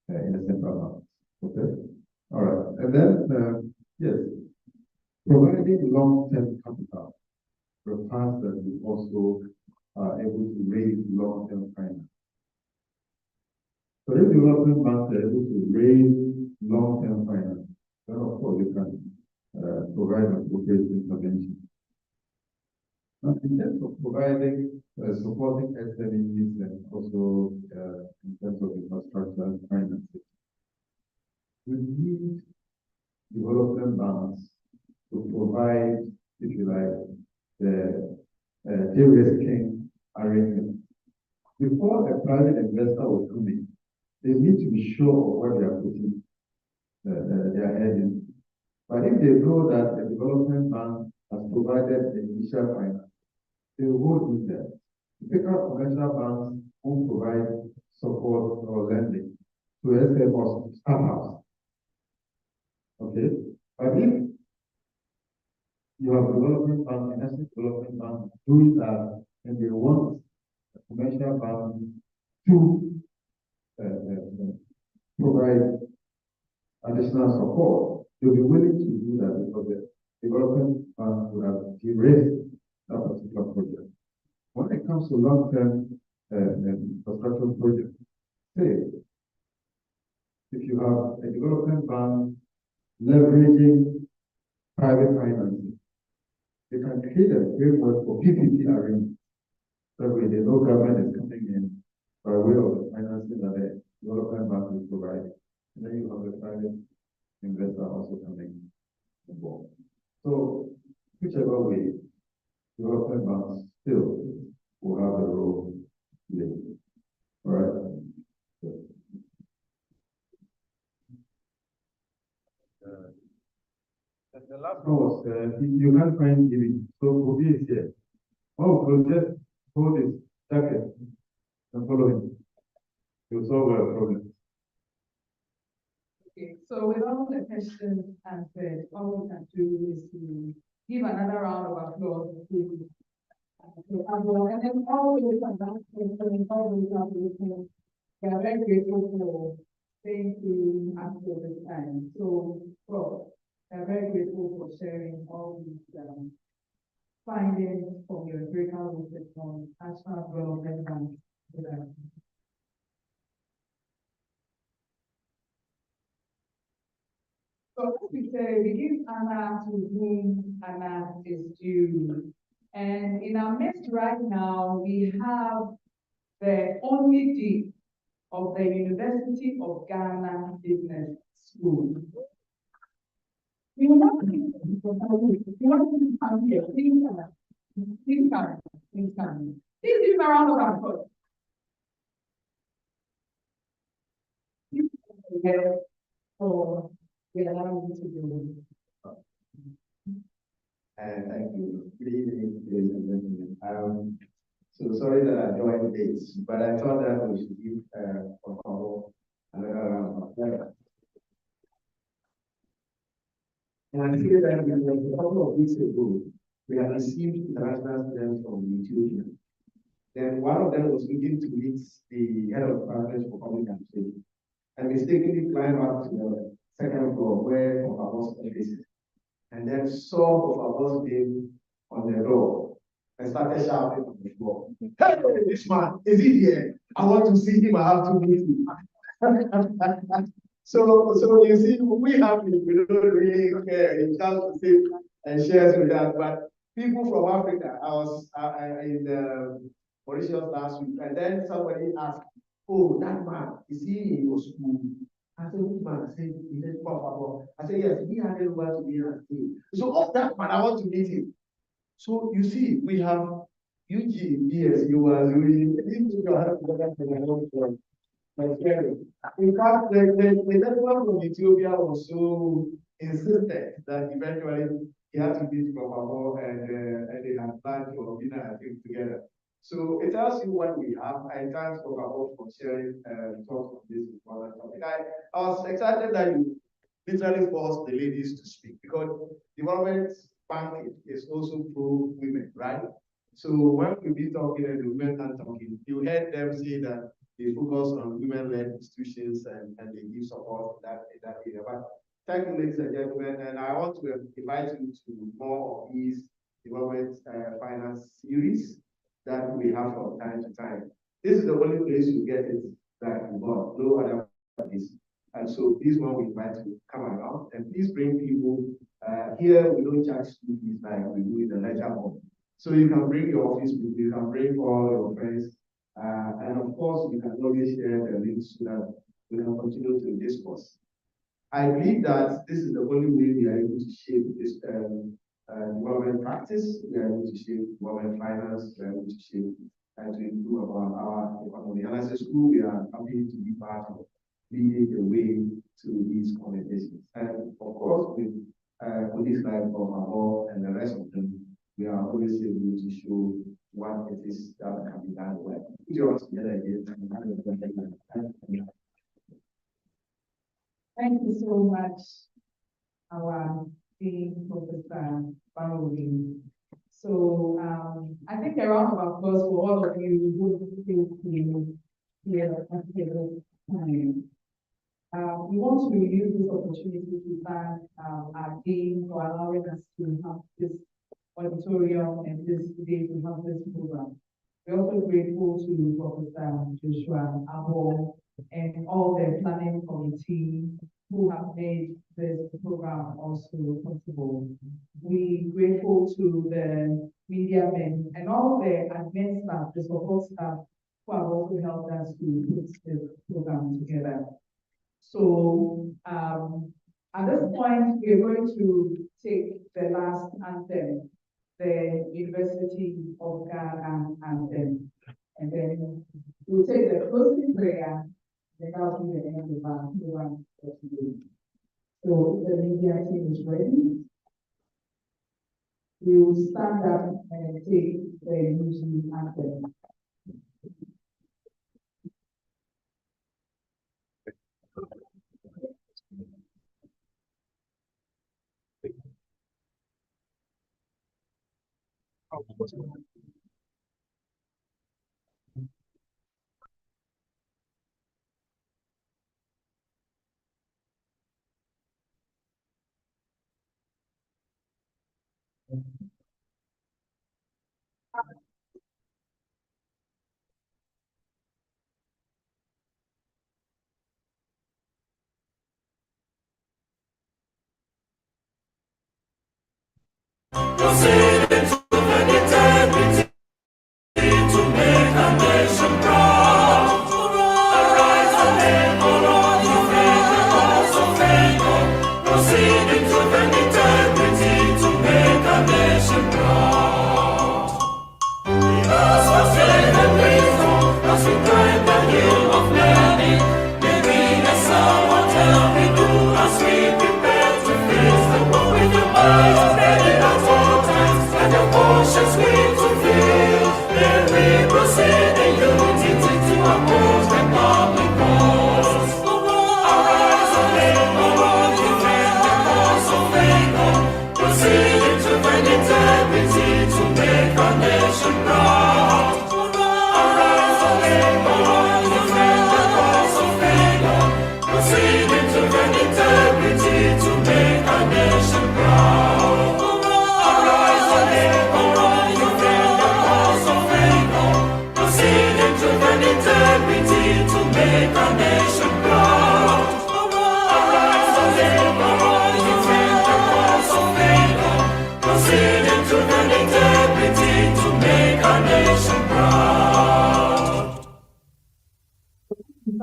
in the central bank. Okay? All right. And then, yes, providing long-term capital requires that we also are able to raise long-term finance. So if development banks are able to raise long-term finance, then of course you can provide appropriate intervention. Now, in terms of providing supporting SMEs and also in terms of infrastructure and financing, we need development banks to provide, if you like, the de-risking arrangement. Before a private investor will come in, they need to be sure of what they are putting their head in. But if they know that the development bank has provided the initial finance, they will go in there. Typical commercial banks won't provide support or lending to SMEs or startups. Okay? But if you have development bank, an asset development bank doing that, and they want a commercial bank to provide additional support, they'll be willing to do that because the development bank will have de-risked that particular project. When it comes to long-term construction projects, say, if you have a development bank leveraging private financing, they can create a framework for PPP arrangements. That way, the local government is coming in by way of the financing that the development bank will provide. And then you have the private investor also coming on board. So, whichever way, development banks still will have a role to play. All right. The last one was you can't find giving. So Obi is here. Oh, we'll just hold his jacket and follow him. You'll solve a problem. Okay, so with all the questions answered, all we can do is to give another round of applause to Abor, and then all those announcements and all those applications, we are very grateful for staying to until this time. So, well, we are very grateful for sharing all these findings from your empirical research on national development banks with us. So as we say, we give Anna to whom Anna is due. And in our midst right now, we have the only dean of the University of Ghana Business School. You will not you want to come here, please come. Please come. Please come. Please give a round of applause. For allowing me to do it. Thank you. Good evening, ladies and gentlemen. So sorry that I joined late, but I thought that we should give another round of applause. And I feel that a couple of weeks ago, we have received international students from Ethiopia. Then one of them was looking to meet the head of department for public administration, and mistakenly climbed up to the second floor where Abor's office is, and then saw Abor's name on the door and started shouting on the floor. Hey, this man, is he here? I want to see him, I have to meet him. So you see, we don't really care in terms of sit and shares with us, but people from Africa, I was in Mauritius last week, and then somebody asked, oh, that man, is he in your school? I said, which man? I said, he said, Papa. I said, yes, he handed over to me and team. So, oh, that man, I want to meet him. So you see, we have UGBS, you are really, in fact, the gentleman from Ethiopia was so insistent that eventually he had to meet from Abor and they had planned for dinner, I think, together. So it tells you what we have. I thank Abor for sharing thoughts on this important topic. I was excited that you literally forced the ladies to speak because development banking is also pro women, right? So when we be talking and the women are talking, you heard them say that they focus on women-led institutions and they give support in that area. But thank you, ladies and gentlemen, and I want to invite you to more of these development finance series that we have from time to time. This is the only place you get it that you got, no other place. And so this one we invite you to come around and please bring people. Here we don't charge school fees like we do in the lecture hall. So you can bring your office people, you can bring all your friends, and of course you can always share the links so that we can continue to discuss. I believe that this is the only way we are able to shape this development practice, we are able to shape development finance, we are able to shape and to improve our economy. And as a school, we are happy to be part of leading the way to these conversations. And of course, with colleagues like Abor and the rest of them, we are always able to show what it is that can be done well. Put your hands together again. Thank you so much, our Dean Professor Baroli. So I think a round of applause for all of you who came here at the time. We want to use this opportunity to thank our Dean for allowing us to have this auditorium and this day to have this program. We're also grateful to Professor Joshua Abor and all the planning committee who have made this program also possible. We're grateful to the media men and all the admin staff, the support staff who have also helped us to put this program together. So at this point, we're going to take the last anthem, the University of Ghana anthem. And then we'll take the closing prayer, then that'll be the end of our program for today. So the media team is ready. We will stand up and take the UG anthem. And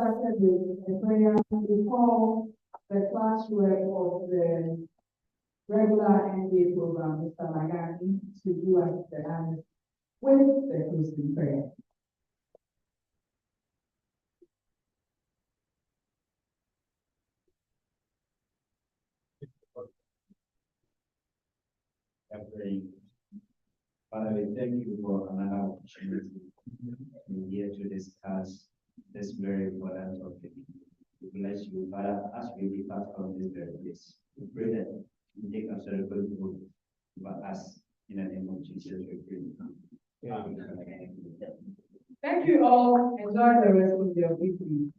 started with a prayer before the classwork of the regular NDA program, Mr. Magani, to do us the honors with the closing prayer. Father, we thank you for another opportunity to be here to discuss this very important topic. We bless you, Father, as we depart from this very place. We pray that you take us to the good food over us in the name of Jesus. We pray. Amen. Thank you all. Enjoy the rest of your evening.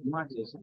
Matches.